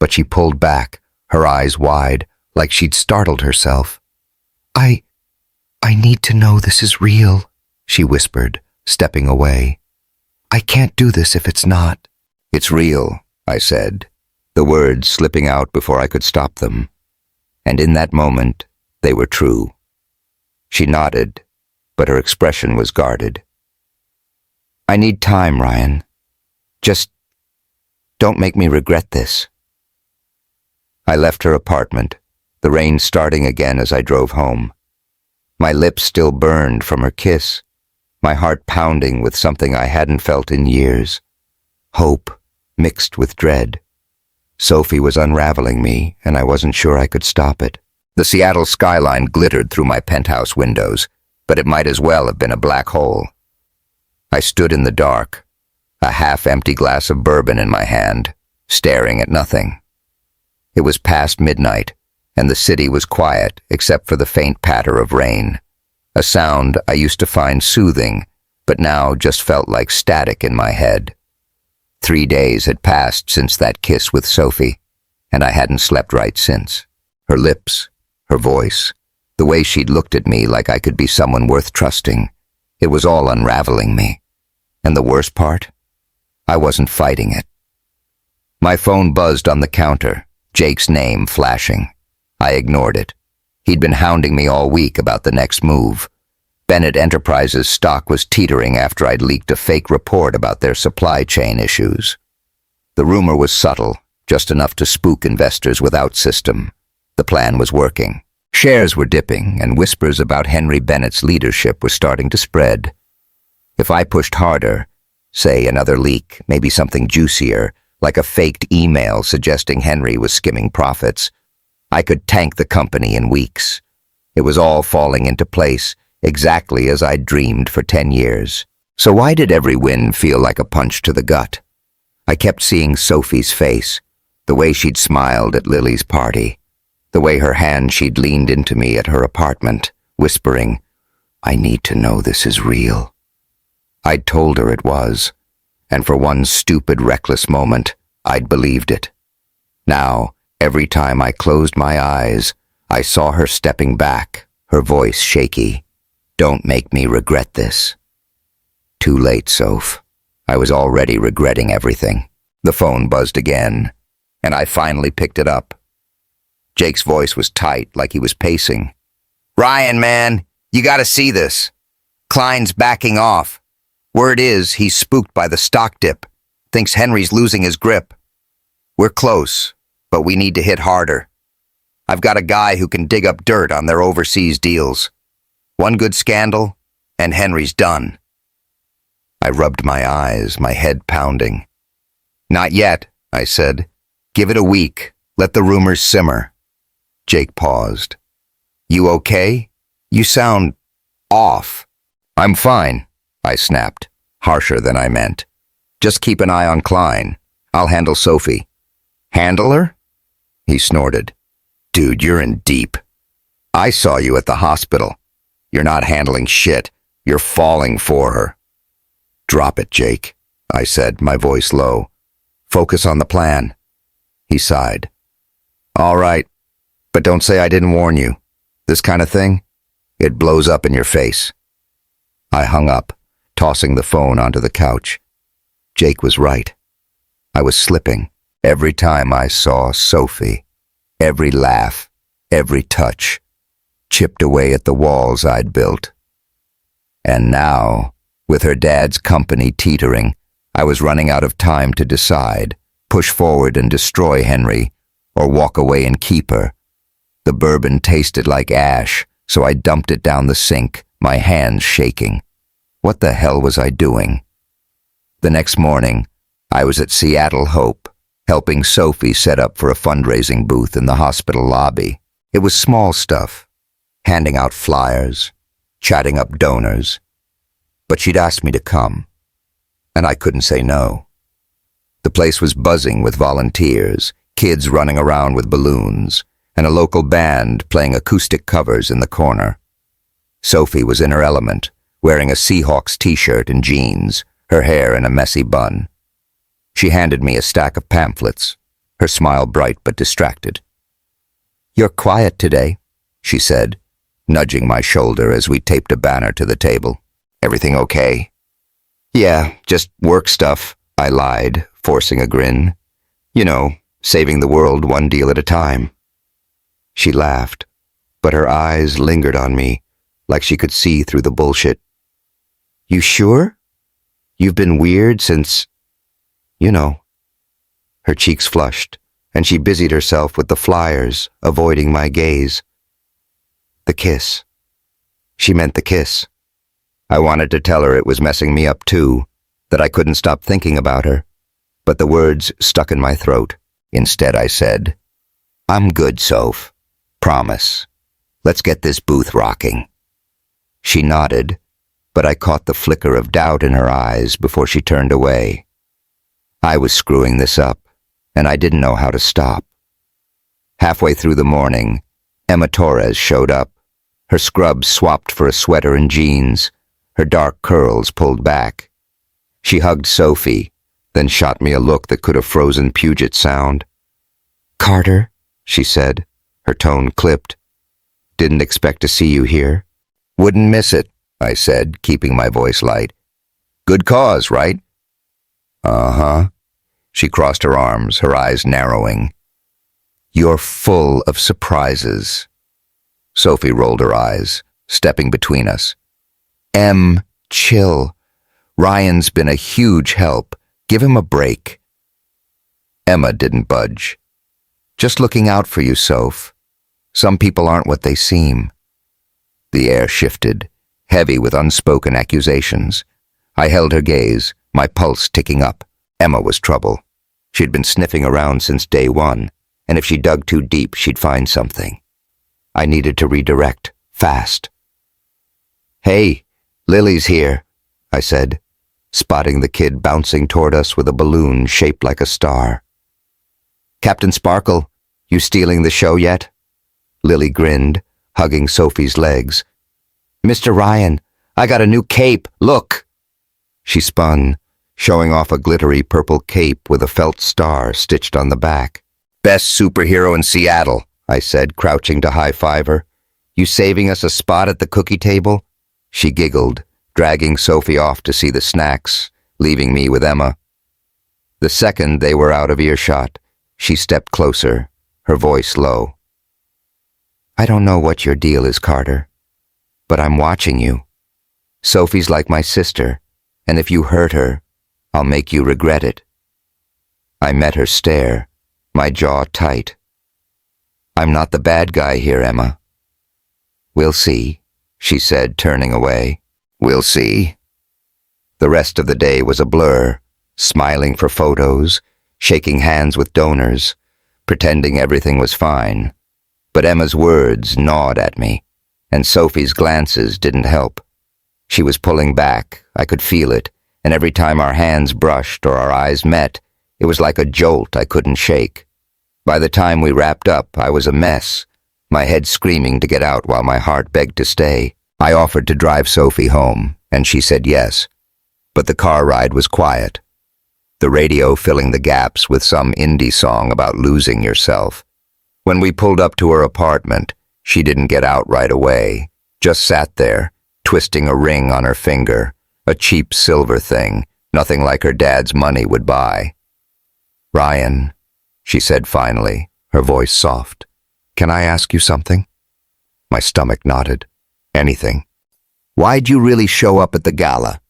But she pulled back, her eyes wide, like she'd startled herself. I need to know this is real, she whispered, stepping away. I can't do this if it's not. It's real, I said, the words slipping out before I could stop them. And in that moment, they were true. She nodded, but her expression was guarded. I need time, Ryan. Just don't make me regret this. I left her apartment, the rain starting again as I drove home. My lips still burned from her kiss, my heart pounding with something I hadn't felt in years. Hope mixed with dread. Sophie was unraveling me, and I wasn't sure I could stop it. The Seattle skyline glittered through my penthouse windows, but it might as well have been a black hole. I stood in the dark, a half-empty glass of bourbon in my hand, staring at nothing. It was past midnight, and the city was quiet except for the faint patter of rain, a sound I used to find soothing, but now just felt like static in my head. 3 days had passed since that kiss with Sophie, and I hadn't slept right since. Her lips, her voice, the way she'd looked at me like I could be someone worth trusting, it was all unraveling me. And the worst part? I wasn't fighting it. My phone buzzed on the counter, Jake's name flashing. I ignored it. He'd been hounding me all week about the next move. Bennett Enterprises' stock was teetering after I'd leaked a fake report about their supply chain issues. The rumor was subtle, just enough to spook investors without system. The plan was working. Shares were dipping, and whispers about Henry Bennett's leadership were starting to spread. If I pushed harder, say another leak, maybe something juicier, like a faked email suggesting Henry was skimming profits, I could tank the company in weeks. It was all falling into place, exactly as I'd dreamed for 10 years. So why did every win feel like a punch to the gut? I kept seeing Sophie's face, the way she'd smiled at Lily's party, the way her hand she'd leaned into me at her apartment, whispering, I need to know this is real. I'd told her it was, and for one stupid, reckless moment, I'd believed it. Now, every time I closed my eyes, I saw her stepping back, her voice shaky. Don't make me regret this. Too late, Soph. I was already regretting everything. The phone buzzed again, and I finally picked it up. Jake's voice was tight, like he was pacing. Ryan, man, you gotta see this. Klein's backing off. Word is he's spooked by the stock dip. Thinks Henry's losing his grip. We're close, but we need to hit harder. I've got a guy who can dig up dirt on their overseas deals. One good scandal, and Henry's done. I rubbed my eyes, my head pounding. Not yet, I said. Give it a week. Let the rumors simmer. Jake paused. You okay? You sound off. I'm fine, I snapped, harsher than I meant. Just keep an eye on Klein. I'll handle Sophie. Handle her? He snorted. Dude, you're in deep. I saw you at the hospital. You're not handling shit. You're falling for her. Drop it, Jake, I said, my voice low. Focus on the plan. He sighed. All right, but don't say I didn't warn you. This kind of thing, it blows up in your face. I hung up, tossing the phone onto the couch. Jake was right. I was slipping every time I saw Sophie. Every laugh, every touch, chipped away at the walls I'd built. And now, with her dad's company teetering, I was running out of time to decide, push forward and destroy Henry, or walk away and keep her. The bourbon tasted like ash, so I dumped it down the sink, my hands shaking. What the hell was I doing? The next morning, I was at Seattle Hope, helping Sophie set up for a fundraising booth in the hospital lobby. It was small stuff, handing out flyers, chatting up donors. But she'd asked me to come, and I couldn't say no. The place was buzzing with volunteers, kids running around with balloons, and a local band playing acoustic covers in the corner. Sophie was in her element, wearing a Seahawks t-shirt and jeans, her hair in a messy bun. She handed me a stack of pamphlets, her smile bright but distracted. You're quiet today, she said, nudging my shoulder as we taped a banner to the table. Everything okay? Yeah, just work stuff, I lied, forcing a grin. You know, saving the world one deal at a time. She laughed, but her eyes lingered on me, like she could see through the bullshit. You sure? You've been weird since... You know. Her cheeks flushed, and she busied herself with the flyers, avoiding my gaze. The kiss. She meant the kiss. I wanted to tell her it was messing me up too, that I couldn't stop thinking about her, but the words stuck in my throat. Instead I said, I'm good, Soph. Promise. Let's get this booth rocking. She nodded, but I caught the flicker of doubt in her eyes before she turned away. I was screwing this up, and I didn't know how to stop. Halfway through the morning, Emma Torres showed up, her scrubs swapped for a sweater and jeans, her dark curls pulled back. She hugged Sophie, then shot me a look that could have frozen Puget Sound. Carter, she said, her tone clipped. Didn't expect to see you here. Wouldn't miss it, I said, keeping my voice light. Good cause, right? Uh-huh. She crossed her arms, her eyes narrowing. You're full of surprises. Sophie rolled her eyes, stepping between us. Em, chill. Ryan's been a huge help. Give him a break. Emma didn't budge. Just looking out for you, Soph. Some people aren't what they seem. The air shifted, heavy with unspoken accusations. I held her gaze, my pulse ticking up. Emma was trouble. She'd been sniffing around since day one, and if she dug too deep, she'd find something. I needed to redirect, fast. Hey, Lily's here, I said, spotting the kid bouncing toward us with a balloon shaped like a star. Captain Sparkle, you stealing the show yet? Lily grinned, hugging Sophie's legs. Mr. Ryan, I got a new cape, look! She spun, showing off a glittery purple cape with a felt star stitched on the back. Best superhero in Seattle, I said, crouching to high-five her. You saving us a spot at the cookie table? She giggled, dragging Sophie off to see the snacks, leaving me with Emma. The second they were out of earshot, she stepped closer, her voice low. I don't know what your deal is, Carter, But I'm watching you. Sophie's like my sister, and if you hurt her, I'll make you regret it. I met her stare, my jaw tight. I'm not the bad guy here, Emma. We'll see, she said, turning away. We'll see. The rest of the day was a blur, smiling for photos, shaking hands with donors, pretending everything was fine. But Emma's words gnawed at me, and Sophie's glances didn't help. She was pulling back, I could feel it, and every time our hands brushed or our eyes met, it was like a jolt I couldn't shake. By the time we wrapped up, I was a mess, my head screaming to get out while my heart begged to stay. I offered to drive Sophie home, and she said yes. But the car ride was quiet, the radio filling the gaps with some indie song about losing yourself. When we pulled up to her apartment, she didn't get out right away, just sat there, twisting a ring on her finger, a cheap silver thing, nothing like her dad's money would buy. Ryan, she said finally, her voice soft, can I ask you something? My stomach nodded. Anything. Why'd you really show up at the gala?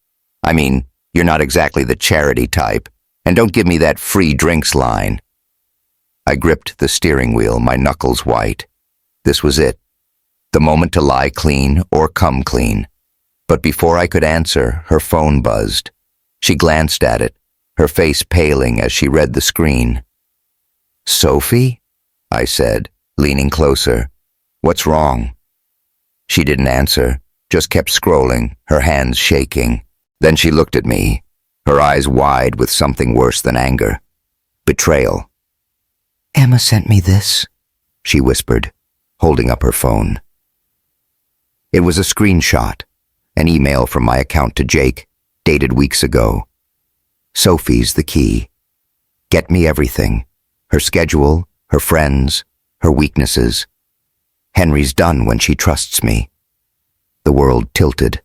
I mean, you're not exactly the charity type, and don't give me that free drinks line. I gripped the steering wheel, my knuckles white. This was it. The moment to lie clean or come clean. But before I could answer, her phone buzzed. She glanced at it, her face paling as she read the screen. Sophie? I said, leaning closer. What's wrong? She didn't answer, just kept scrolling, her hands shaking. Then she looked at me, her eyes wide with something worse than anger. Betrayal. Emma sent me this, she whispered, holding up her phone. It was a screenshot, an email from my account to Jake, dated weeks ago. Sophie's the key. Get me everything. Her schedule, her friends, her weaknesses. Henry's done when she trusts me. The world tilted.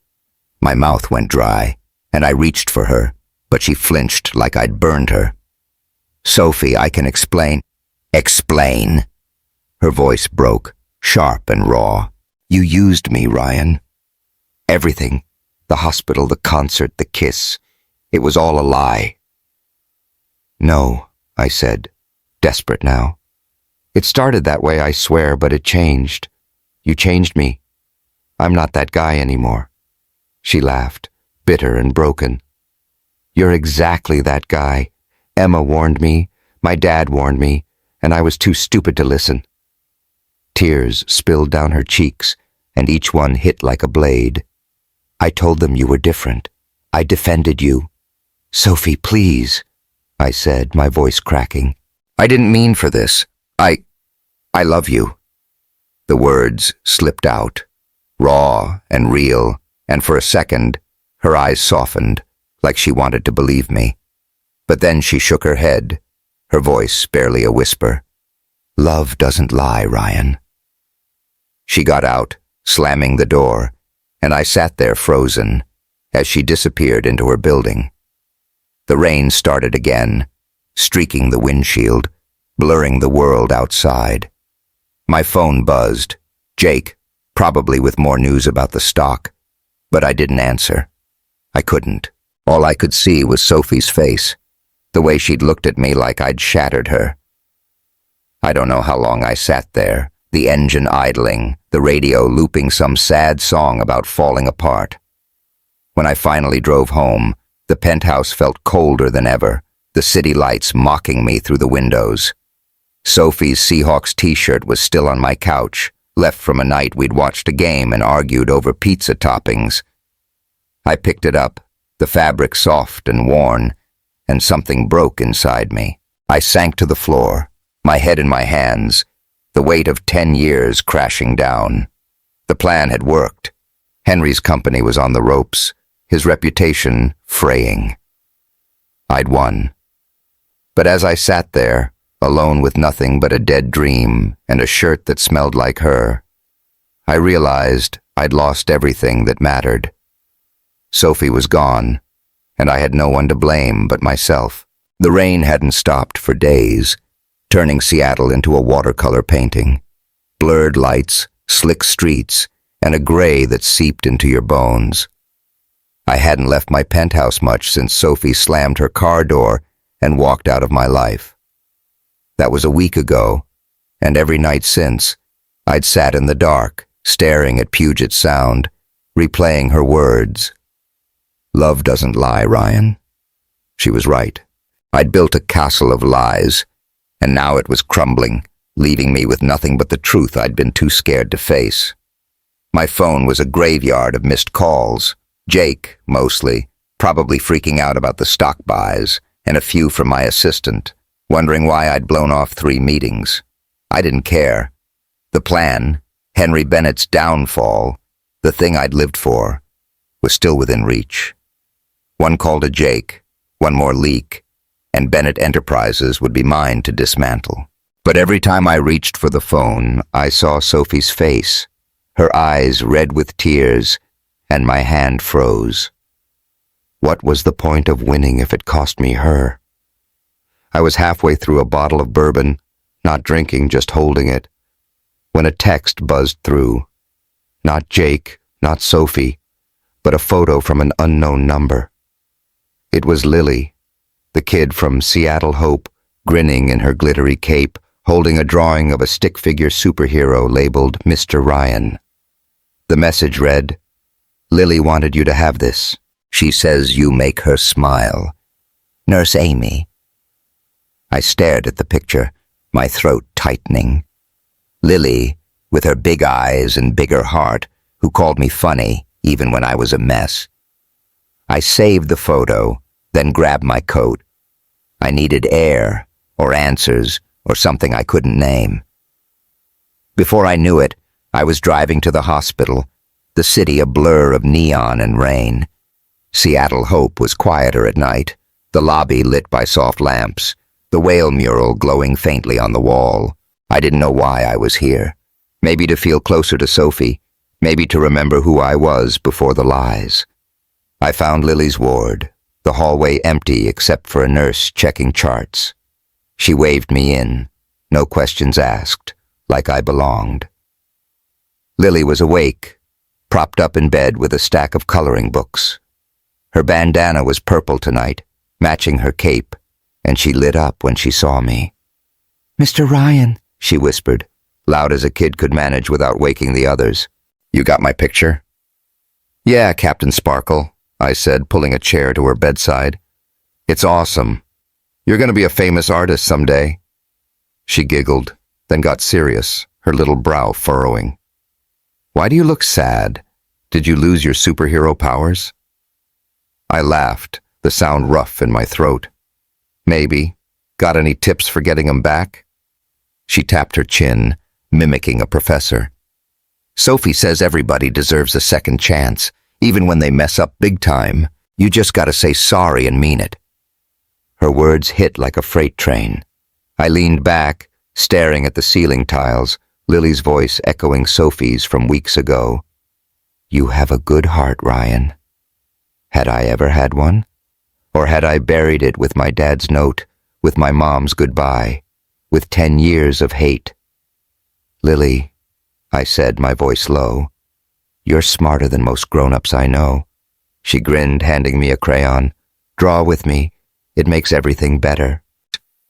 My mouth went dry, and I reached for her, but she flinched like I'd burned her. Sophie, I can explain. Explain? Her voice broke, sharp and raw. You used me, Ryan. Everything. The hospital, the concert, the kiss. It was all a lie. No, I said, desperate now. It started that way, I swear, but it changed. You changed me. I'm not that guy anymore. She laughed, bitter and broken. You're exactly that guy. Emma warned me, my dad warned me, and I was too stupid to listen. Tears spilled down her cheeks, and each one hit like a blade. I told them you were different. I defended you. Sophie, please, I said, my voice cracking. I didn't mean for this. I love you. The words slipped out, raw and real, and for a second, her eyes softened, like she wanted to believe me. But then she shook her head, her voice barely a whisper. Love doesn't lie, Ryan. She got out, slamming the door, and I sat there frozen, as she disappeared into her building. The rain started again, streaking the windshield, blurring the world outside. My phone buzzed. Jake, probably with more news about the stock, but I didn't answer. I couldn't. All I could see was Sophie's face, the way she'd looked at me like I'd shattered her. I don't know how long I sat there, the engine idling, the radio looping some sad song about falling apart. When I finally drove home, the penthouse felt colder than ever, the city lights mocking me through the windows. Sophie's Seahawks t-shirt was still on my couch, left from a night we'd watched a game and argued over pizza toppings. I picked it up, the fabric soft and worn, and something broke inside me. I sank to the floor, my head in my hands, the weight of 10 years crashing down. The plan had worked. Henry's company was on the ropes, his reputation fraying. I'd won. But as I sat there, alone with nothing but a dead dream and a shirt that smelled like her, I realized I'd lost everything that mattered. Sophie was gone, and I had no one to blame but myself. The rain hadn't stopped for days, turning Seattle into a watercolor painting. Blurred lights, slick streets, and a gray that seeped into your bones. I hadn't left my penthouse much since Sophie slammed her car door and walked out of my life. That was a week ago, and every night since, I'd sat in the dark, staring at Puget Sound, replaying her words. Love doesn't lie, Ryan. She was right. I'd built a castle of lies, and now it was crumbling, leaving me with nothing but the truth I'd been too scared to face. My phone was a graveyard of missed calls. Jake, mostly, probably freaking out about the stock buys, and a few from my assistant, wondering why I'd blown off 3 meetings. I didn't care. The plan, Henry Bennett's downfall, the thing I'd lived for, was still within reach. One call to Jake, one more leak, and Bennett Enterprises would be mine to dismantle. But every time I reached for the phone, I saw Sophie's face, her eyes red with tears, and my hand froze. What was the point of winning if it cost me her? I was halfway through a bottle of bourbon, not drinking, just holding it, when a text buzzed through. Not Jake, not Sophie, but a photo from an unknown number. It was Lily, the kid from Seattle Hope, grinning in her glittery cape, holding a drawing of a stick-figure superhero labeled Mr. Ryan. The message read, "Lily wanted you to have this. She says you make her smile. Nurse Amy." I stared at the picture, my throat tightening. Lily, with her big eyes and bigger heart, who called me funny even when I was a mess. I saved the photo, then grabbed my coat. I needed air, or answers, or something I couldn't name. Before I knew it, I was driving to the hospital, the city a blur of neon and rain. Seattle Hope was quieter at night, the lobby lit by soft lamps, the whale mural glowing faintly on the wall. I didn't know why I was here. Maybe to feel closer to Sophie, maybe to remember who I was before the lies. I found Lily's ward, the hallway empty except for a nurse checking charts. She waved me in, no questions asked, like I belonged. Lily was awake, propped up in bed with a stack of coloring books. Her bandana was purple tonight, matching her cape, and she lit up when she saw me. "Mr. Ryan," she whispered, loud as a kid could manage without waking the others. "You got my picture?" "Yeah, Captain Sparkle," I said, pulling a chair to her bedside. "It's awesome. You're going to be a famous artist someday." She giggled, then got serious, her little brow furrowing. "Why do you look sad? Did you lose your superhero powers?" I laughed, the sound rough in my throat. "Maybe. Got any tips for getting 'em back?" She tapped her chin, mimicking a professor. "Sophie says everybody deserves a second chance, even when they mess up big time. You just gotta say sorry and mean it." Her words hit like a freight train. I leaned back, staring at the ceiling tiles, Lily's voice echoing Sophie's from weeks ago. "You have a good heart, Ryan." Had I ever had one? Or had I buried it with my dad's note, with my mom's goodbye, with 10 years of hate? "Lily," I said, my voice low, "you're smarter than most grown-ups I know." She grinned, handing me a crayon. "Draw with me. It makes everything better."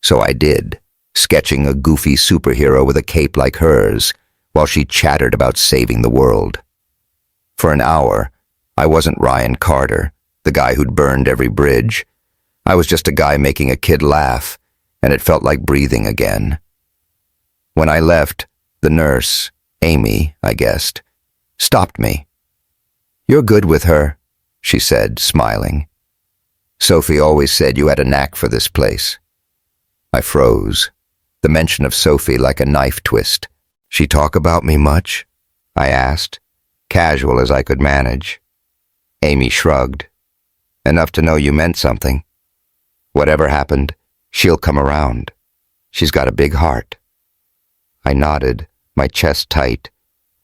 So I did, sketching a goofy superhero with a cape like hers, while she chattered about saving the world. For an hour, I wasn't Ryan Carter, the guy who'd burned every bridge. I was just a guy making a kid laugh, and it felt like breathing again. When I left, the nurse, Amy, I guessed, stopped me. "You're good with her," she said, smiling. "Sophie always said you had a knack for this place." I froze, the mention of Sophie like a knife twist. "She talk about me much?" I asked, casual as I could manage. Amy shrugged. "Enough to know you meant something. Whatever happened, she'll come around. She's got a big heart." I nodded, my chest tight,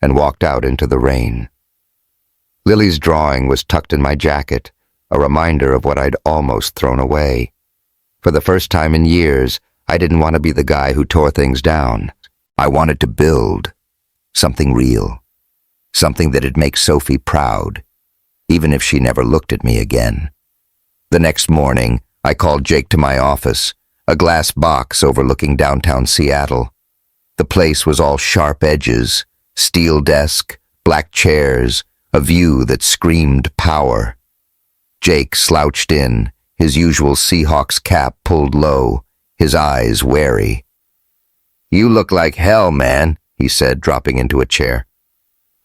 and walked out into the rain. Lily's drawing was tucked in my jacket, a reminder of what I'd almost thrown away. For the first time in years, I didn't want to be the guy who tore things down. I wanted to build something real. something that'd make Sophie proud, even if she never looked at me again. The next morning, I called Jake to my office, a glass box overlooking downtown Seattle. The place was all sharp edges, steel desk, black chairs, a view that screamed power. Jake slouched in, his usual Seahawks cap pulled low, his eyes wary. "You look like hell, man," he said, dropping into a chair.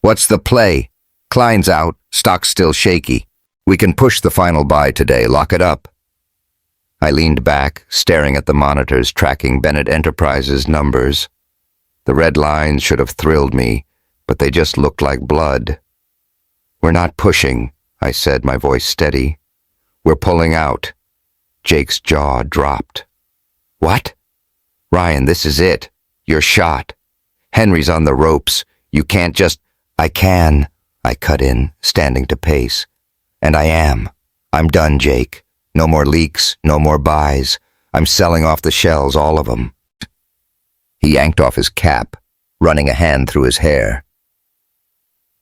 "What's the play? Klein's out, stock's still shaky. We can push the final buy today, lock it up." I leaned back, staring at the monitors tracking Bennett Enterprises' numbers. The red lines should have thrilled me, but they just looked like blood. "We're not pushing," I said, my voice steady. "We're pulling out." Jake's jaw dropped. "What?" "Ryan, this is it. You're shot. Henry's on the ropes. You can't just—" "I can," I cut in, standing to pace. "And I am. I'm done, Jake. No more leaks, no more buys. I'm selling off the shells, all of them." He yanked off his cap, running a hand through his hair.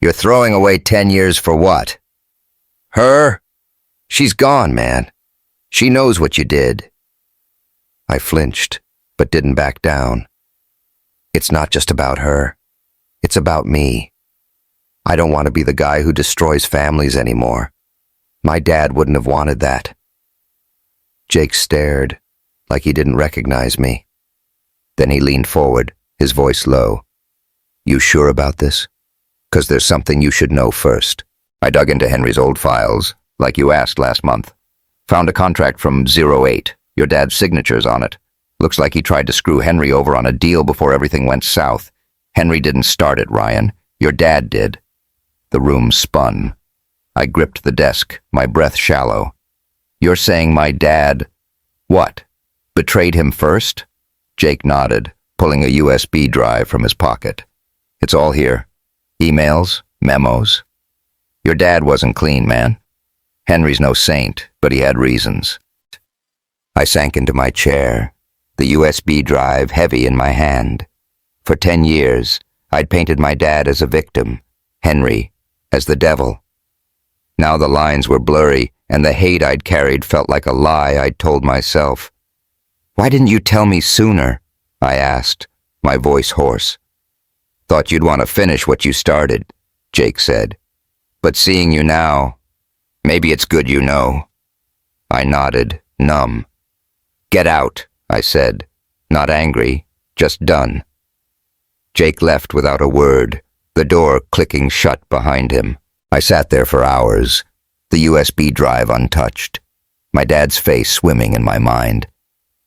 "You're throwing away 10 years for what?" "Her? She's gone, man. She knows what you did." I flinched, but didn't back down. "It's not just about her. It's about me. I don't want to be the guy who destroys families anymore. My dad wouldn't have wanted that." Jake stared, like he didn't recognize me. Then he leaned forward, his voice low. "You sure about this? 'Cause there's something you should know first." I dug into Henry's old files, like you asked last month. Found a contract from 08, your dad's signature's on it. Looks like he tried to screw Henry over on a deal before everything went south. Henry didn't start it, Ryan. Your dad did. The room spun. I gripped the desk, my breath shallow. "You're saying my dad—" "What? Betrayed him first?" Jake nodded, pulling a USB drive from his pocket. "It's all here. Emails, memos. Your dad wasn't clean, man. Henry's no saint, but he had reasons." I sank into my chair, the USB drive heavy in my hand. For 10 years, I'd painted my dad as a victim, Henry as the devil. Now the lines were blurry, and the hate I'd carried felt like a lie I'd told myself. "Why didn't you tell me sooner?" I asked, my voice hoarse. "Thought you'd want to finish what you started," Jake said. "But seeing you now, maybe it's good you know." I nodded, numb. "Get out," I said, not angry, just done. Jake left without a word, the door clicking shut behind him. I sat there for hours, the USB drive untouched, my dad's face swimming in my mind.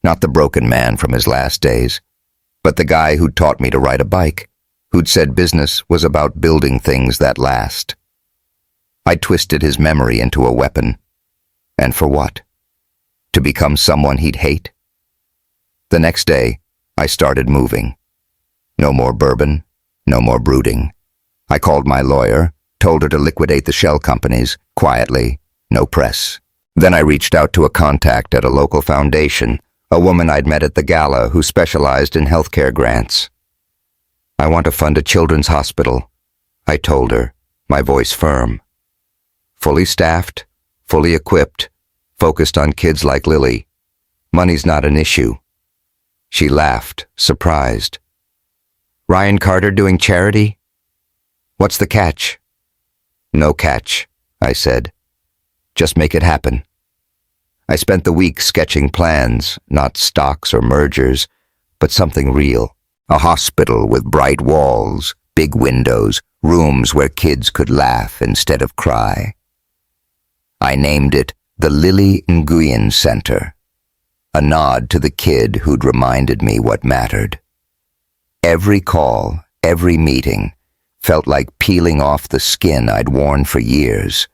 Not the broken man from his last days, but the guy who'd taught me to ride a bike, who'd said business was about building things that last. I twisted his memory into a weapon. And for what? To become someone he'd hate? The next day, I started moving. No more bourbon, no more brooding. I called my lawyer, told her to liquidate the shell companies, quietly, no press. Then I reached out to a contact at a local foundation, a woman I'd met at the gala who specialized in healthcare grants. "I want to fund a children's hospital," I told her, my voice firm. "Fully staffed, fully equipped, focused on kids like Lily. Money's not an issue." She laughed, surprised. "Ryan Carter doing charity? What's the catch?" "No catch," I said. "Just make it happen." I spent the week sketching plans, not stocks or mergers, but something real. A hospital with bright walls, big windows, rooms where kids could laugh instead of cry. I named it the Lily Nguyen Center, a nod to the kid who'd reminded me what mattered. Every call, every meeting, felt like peeling off the skin I'd worn for years.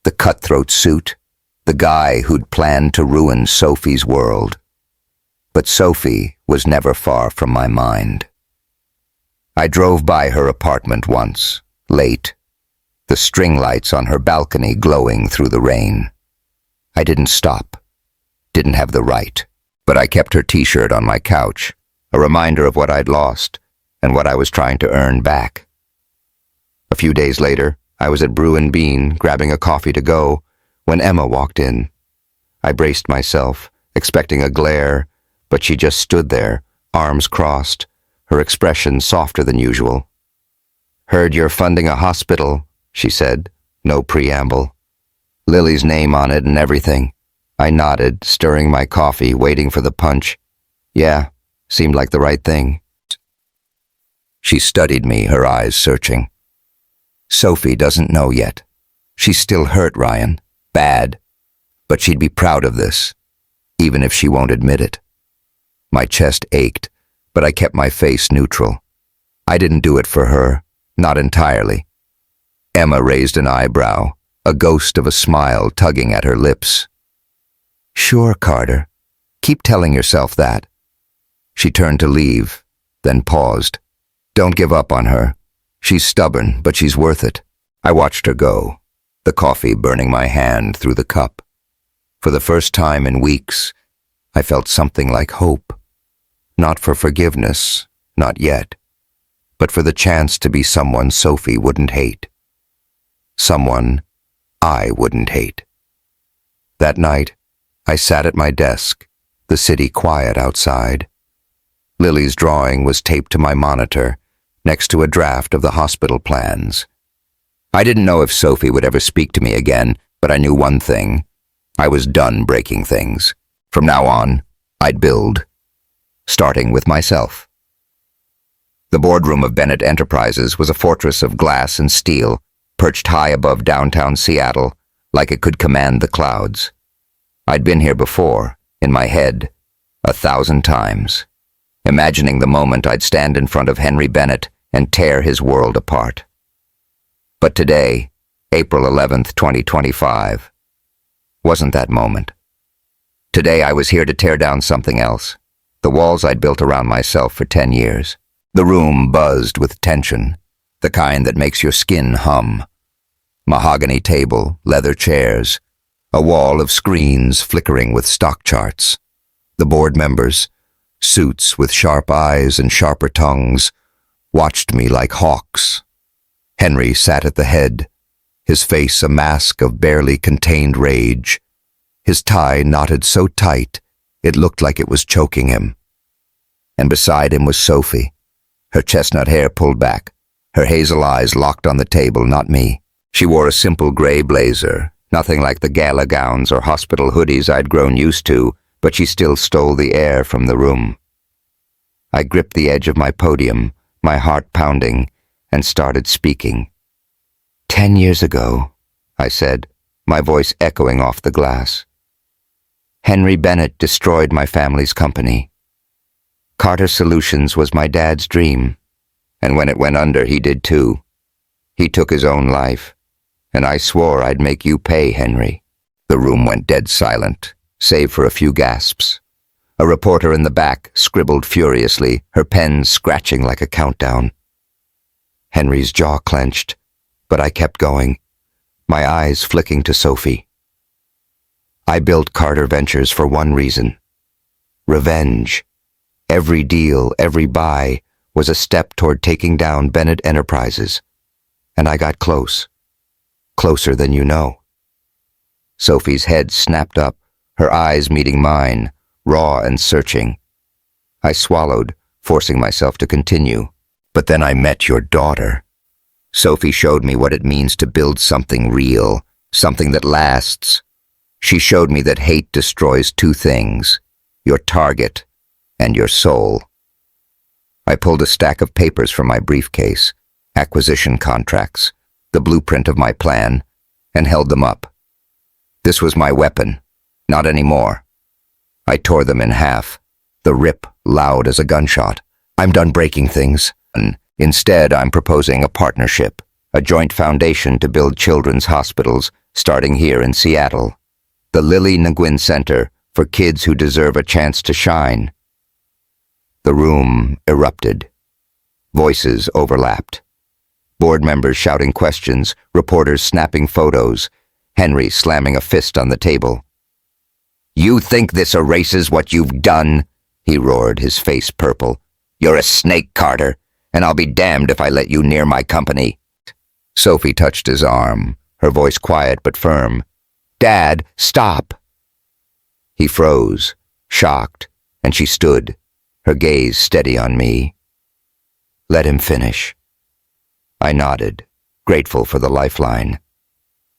The cutthroat suit, the guy who'd planned to ruin Sophie's world. But Sophie was never far from my mind. I drove by her apartment once, late, the string lights on her balcony glowing through the rain. I didn't stop, didn't have the right, but I kept her t-shirt on my couch, a reminder of what I'd lost and what I was trying to earn back. A few days later, I was at Brew and Bean, grabbing a coffee to go, when Emma walked in. I braced myself, expecting a glare, but she just stood there, arms crossed, her expression softer than usual. "Heard you're funding a hospital," she said, no preamble. Lily's name on it and everything. I nodded, stirring my coffee, waiting for the punch. Yeah, seemed like the right thing. She studied me, her eyes searching. "Sophie doesn't know yet. She's still hurt, Ryan. Bad. But she'd be proud of this, even if she won't admit it." My chest ached, but I kept my face neutral. I didn't do it for her, not entirely. Emma raised an eyebrow, a ghost of a smile tugging at her lips. "Sure, Carter. Keep telling yourself that." She turned to leave, then paused. "Don't give up on her. She's stubborn, but she's worth it." I watched her go, the coffee burning my hand through the cup. For the first time in weeks, I felt something like hope. Not for forgiveness, not yet, but for the chance to be someone Sophie wouldn't hate. Someone I wouldn't hate. That night, I sat at my desk, the city quiet outside. Lily's drawing was taped to my monitor, next to a draft of the hospital plans. I didn't know if Sophie would ever speak to me again, but I knew one thing. I was done breaking things. From now on, I'd build, starting with myself. The boardroom of Bennett Enterprises was a fortress of glass and steel, perched high above downtown Seattle, like it could command the clouds. I'd been here before, in my head, 1,000 times, imagining the moment I'd stand in front of Henry Bennett and tear his world apart. But today, April 11th, 2025, wasn't that moment. Today I was here to tear down something else, the walls I'd built around myself for 10 years. The room buzzed with tension, the kind that makes your skin hum. Mahogany table, leather chairs, a wall of screens flickering with stock charts. The board members, suits with sharp eyes and sharper tongues, watched me like hawks. Henry sat at the head, his face a mask of barely contained rage. His tie knotted so tight, it looked like it was choking him. And beside him was Sophie, her chestnut hair pulled back, her hazel eyes locked on the table, not me. She wore a simple gray blazer, nothing like the gala gowns or hospital hoodies I'd grown used to, but she still stole the air from the room. I gripped the edge of my podium, my heart pounding, and started speaking. 10 years ago, I said, my voice echoing off the glass. Henry Bennett destroyed my family's company. Carter Solutions was my dad's dream, and when it went under, he did too. He took his own life, and I swore I'd make you pay, Henry. The room went dead silent, save for a few gasps. A reporter in the back scribbled furiously, her pen scratching like a countdown. Henry's jaw clenched, but I kept going, my eyes flicking to Sophie. I built Carter Ventures for one reason: revenge. Every deal, every buy, was a step toward taking down Bennett Enterprises. And I got close. Closer than you know. Sophie's head snapped up, her eyes meeting mine, raw and searching. I swallowed, forcing myself to continue. But then I met your daughter. Sophie showed me what it means to build something real, something that lasts. She showed me that hate destroys two things: your target and your soul. I pulled a stack of papers from my briefcase, acquisition contracts, the blueprint of my plan, and held them up. This was my weapon, not anymore. I tore them in half, the rip loud as a gunshot. I'm done breaking things. Instead, I'm proposing a partnership, a joint foundation to build children's hospitals, starting here in Seattle. The Lily Nguyen Center for kids who deserve a chance to shine. The room erupted. Voices overlapped. Board members shouting questions, reporters snapping photos, Henry slamming a fist on the table. "You think this erases what you've done?" he roared, his face purple. "You're a snake, Carter, and I'll be damned if I let you near my company." Sophie touched his arm, her voice quiet but firm. "Dad, stop!" He froze, shocked, and she stood, her gaze steady on me. "Let him finish." I nodded, grateful for the lifeline.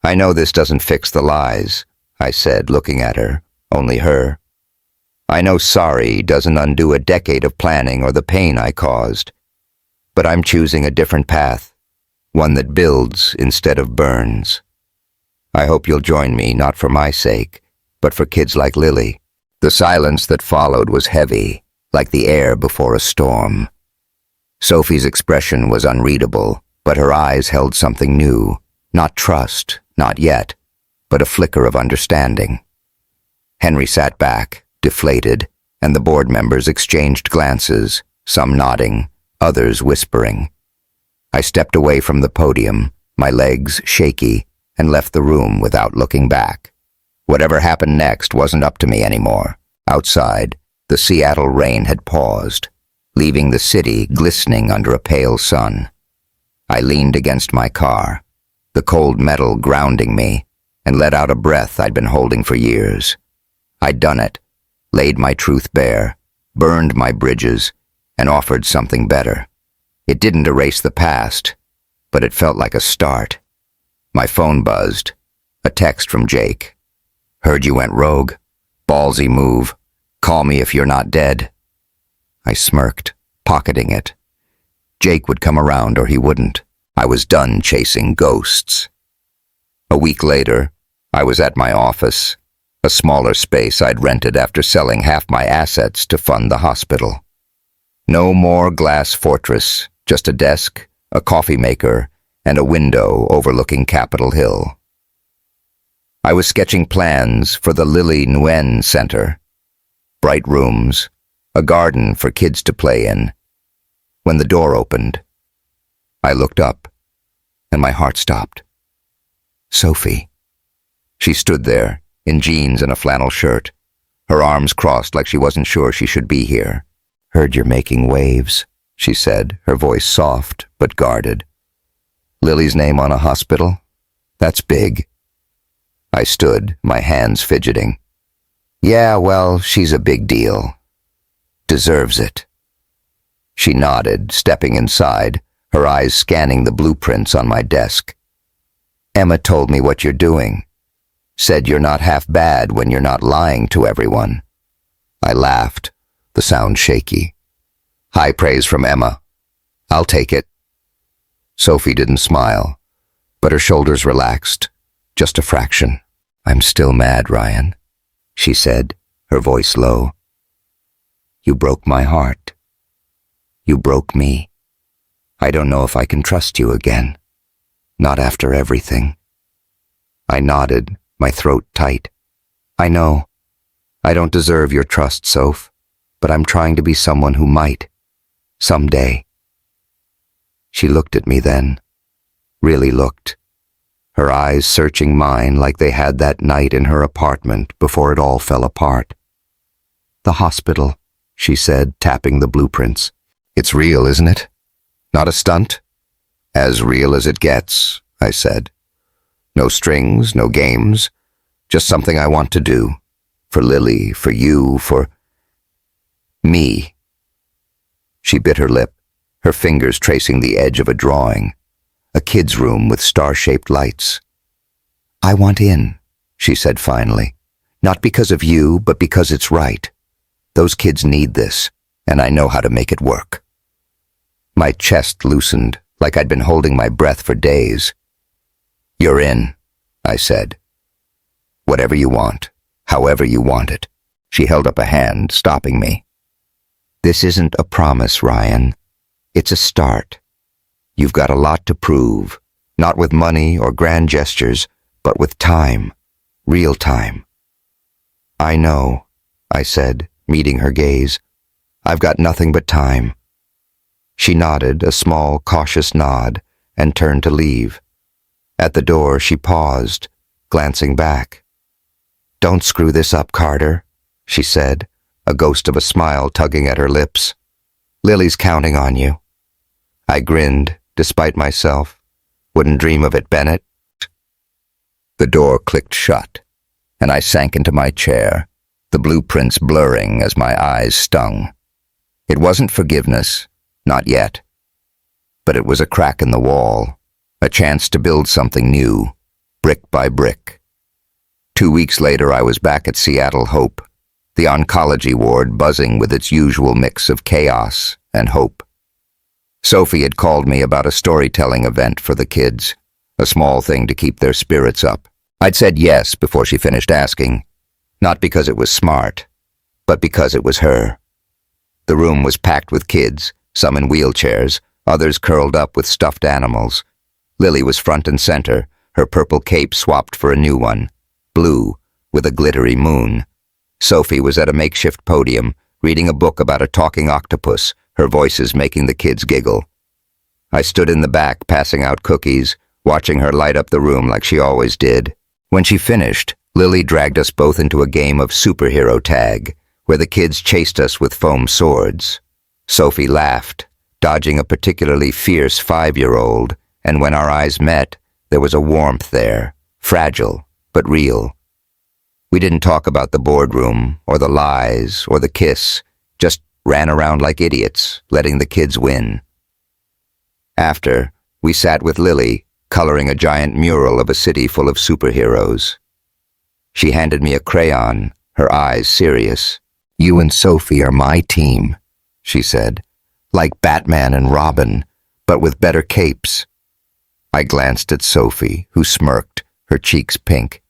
"I know this doesn't fix the lies," I said, looking at her, only her. "I know sorry doesn't undo a decade of planning or the pain I caused. But I'm choosing a different path, one that builds instead of burns. I hope you'll join me, not for my sake, but for kids like Lily." The silence that followed was heavy, like the air before a storm. Sophie's expression was unreadable, but her eyes held something new, not trust, not yet, but a flicker of understanding. Henry sat back, deflated, and the board members exchanged glances, some nodding, others whispering. I stepped away from the podium, my legs shaky, and left the room without looking back. Whatever happened next wasn't up to me anymore. Outside, the Seattle rain had paused, leaving the city glistening under a pale sun. I leaned against my car, the cold metal grounding me, and let out a breath I'd been holding for years. I'd done it, laid my truth bare, burned my bridges, and offered something better. It didn't erase the past, but it felt like a start. My phone buzzed. A text from Jake. "Heard you went rogue. Ballsy move. Call me if you're not dead." I smirked, pocketing it. Jake would come around or he wouldn't. I was done chasing ghosts. A week later, I was at my office, a smaller space I'd rented after selling half my assets to fund the hospital. No more glass fortress, just a desk, a coffee maker, and a window overlooking Capitol Hill. I was sketching plans for the Lily Nguyen Center. Bright rooms, a garden for kids to play in. When the door opened, I looked up, and my heart stopped. Sophie. She stood there, in jeans and a flannel shirt, her arms crossed like she wasn't sure she should be here. "Heard you're making waves," she said, her voice soft but guarded. "Lily's name on a hospital? That's big." I stood, my hands fidgeting. "Yeah, well, she's a big deal. Deserves it." She nodded, stepping inside, her eyes scanning the blueprints on my desk. "Emma told me what you're doing. Said you're not half bad when you're not lying to everyone." I laughed, the sound shaky. "High praise from Emma. I'll take it." Sophie didn't smile, but her shoulders relaxed, just a fraction. "I'm still mad, Ryan," she said, her voice low. "You broke my heart. You broke me. I don't know if I can trust you again. Not after everything." I nodded, my throat tight. "I know. I don't deserve your trust, Soph, but I'm trying to be someone who might. Someday." She looked at me then, really looked, her eyes searching mine like they had that night in her apartment before it all fell apart. "The hospital," she said, tapping the blueprints. "It's real, isn't it? Not a stunt?" "As real as it gets," I said. "No strings, no games, just something I want to do. For Lily, for you, for me." She bit her lip, her fingers tracing the edge of a drawing. A kid's room with star-shaped lights. "I want in," she said finally. "Not because of you, but because it's right. Those kids need this, and I know how to make it work." My chest loosened, like I'd been holding my breath for days. "You're in," I said. "Whatever you want, however you want it." She held up a hand, stopping me. "This isn't a promise, Ryan. It's a start. You've got a lot to prove, not with money or grand gestures, but with time, real time." "I know," I said, meeting her gaze. "I've got nothing but time." She nodded, a small, cautious nod, and turned to leave. At the door, she paused, glancing back. "Don't screw this up, Carter," she said, a ghost of a smile tugging at her lips. "Lily's counting on you." I grinned, despite myself. Wouldn't dream of it, Bennett. The door clicked shut, and I sank into my chair, the blueprints blurring as my eyes stung. It wasn't forgiveness, not yet. But it was a crack in the wall, a chance to build something new, brick by brick. 2 weeks later, I was back at Seattle Hope, the oncology ward buzzing with its usual mix of chaos and hope. Sophie had called me about a storytelling event for the kids, a small thing to keep their spirits up. I'd said yes before she finished asking, not because it was smart, but because it was her. The room was packed with kids, some in wheelchairs, others curled up with stuffed animals. Lily was front and center, her purple cape swapped for a new one, blue, with a glittery moon. Sophie was at a makeshift podium, reading a book about a talking octopus, her voices making the kids giggle. I stood in the back, passing out cookies, watching her light up the room like she always did. When she finished, Lily dragged us both into a game of superhero tag, where the kids chased us with foam swords. Sophie laughed, dodging a particularly fierce 5-year-old, and when our eyes met, there was a warmth there, fragile, but real. We didn't talk about the boardroom, or the lies, or the kiss, just ran around like idiots, letting the kids win. After, we sat with Lily, coloring a giant mural of a city full of superheroes. She handed me a crayon, her eyes serious. "You and Sophie are my team," she said, "like Batman and Robin, but with better capes." I glanced at Sophie, who smirked, her cheeks pink.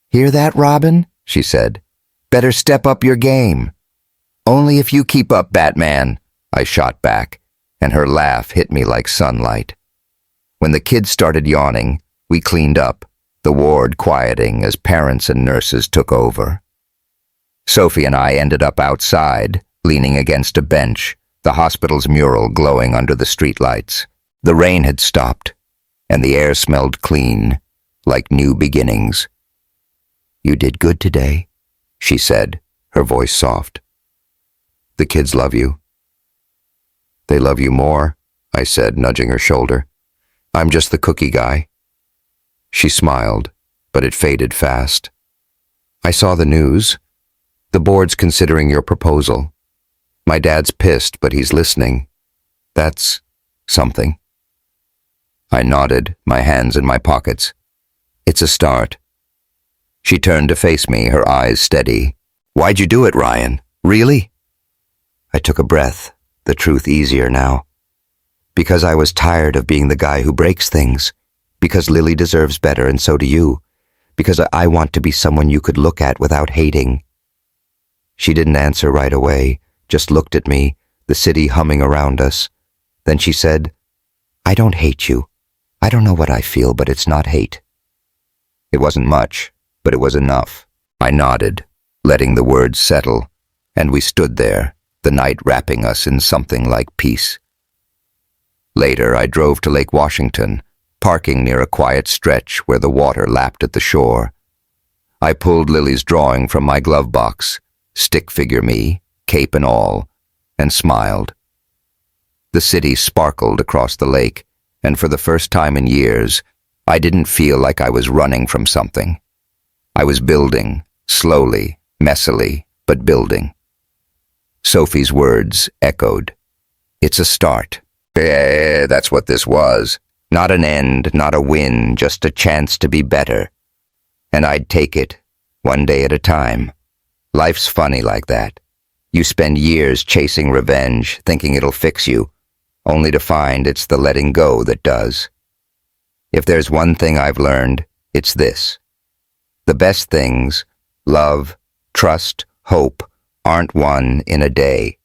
"Hear that, Robin?" she said. "Better step up your game." "Only if you keep up, Batman," I shot back, and her laugh hit me like sunlight. When the kids started yawning, we cleaned up, the ward quieting as parents and nurses took over. Sophie and I ended up outside, leaning against a bench, the hospital's mural glowing under the streetlights. The rain had stopped, and the air smelled clean, like new beginnings. "You did good today," she said, her voice soft. "The kids love you." "They love you more," I said, nudging her shoulder. "I'm just the cookie guy." She smiled, but it faded fast. "I saw the news. The board's considering your proposal. My dad's pissed, but he's listening. That's something." I nodded, my hands in my pockets. "It's a start." She turned to face me, her eyes steady. "Why'd you do it, Ryan? Really?" I took a breath, the truth easier now. "Because I was tired of being the guy who breaks things. Because Lily deserves better, and so do you. Because I want to be someone you could look at without hating." She didn't answer right away, just looked at me, the city humming around us. Then she said, "I don't hate you. I don't know what I feel, but it's not hate." It wasn't much, but it was enough. I nodded, letting the words settle, and we stood there, the night wrapping us in something like peace. Later, I drove to Lake Washington, parking near a quiet stretch where the water lapped at the shore. I pulled Lily's drawing from my glove box, stick figure me, cape and all, and smiled. The city sparkled across the lake, and for the first time in years, I didn't feel like I was running from something. I was building, slowly, messily, but building. Sophie's words echoed. "It's a start." That's what this was. Not an end, not a win, just a chance to be better. And I'd take it, one day at a time. Life's funny like that. You spend years chasing revenge, thinking it'll fix you, only to find it's the letting go that does. If there's one thing I've learned, it's this. The best things, love, trust, hope, aren't won in a day.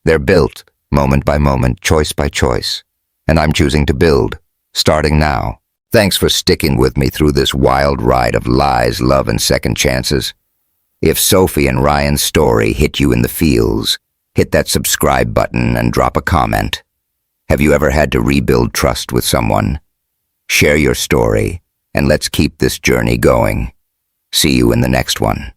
They're built, moment by moment, choice by choice. And I'm choosing to build, starting now. Thanks for sticking with me through this wild ride of lies, love, and second chances. If Sophie and Ryan's story hit you in the feels, hit that subscribe button and drop a comment. Have you ever had to rebuild trust with someone? Share your story, and let's keep this journey going. See you in the next one.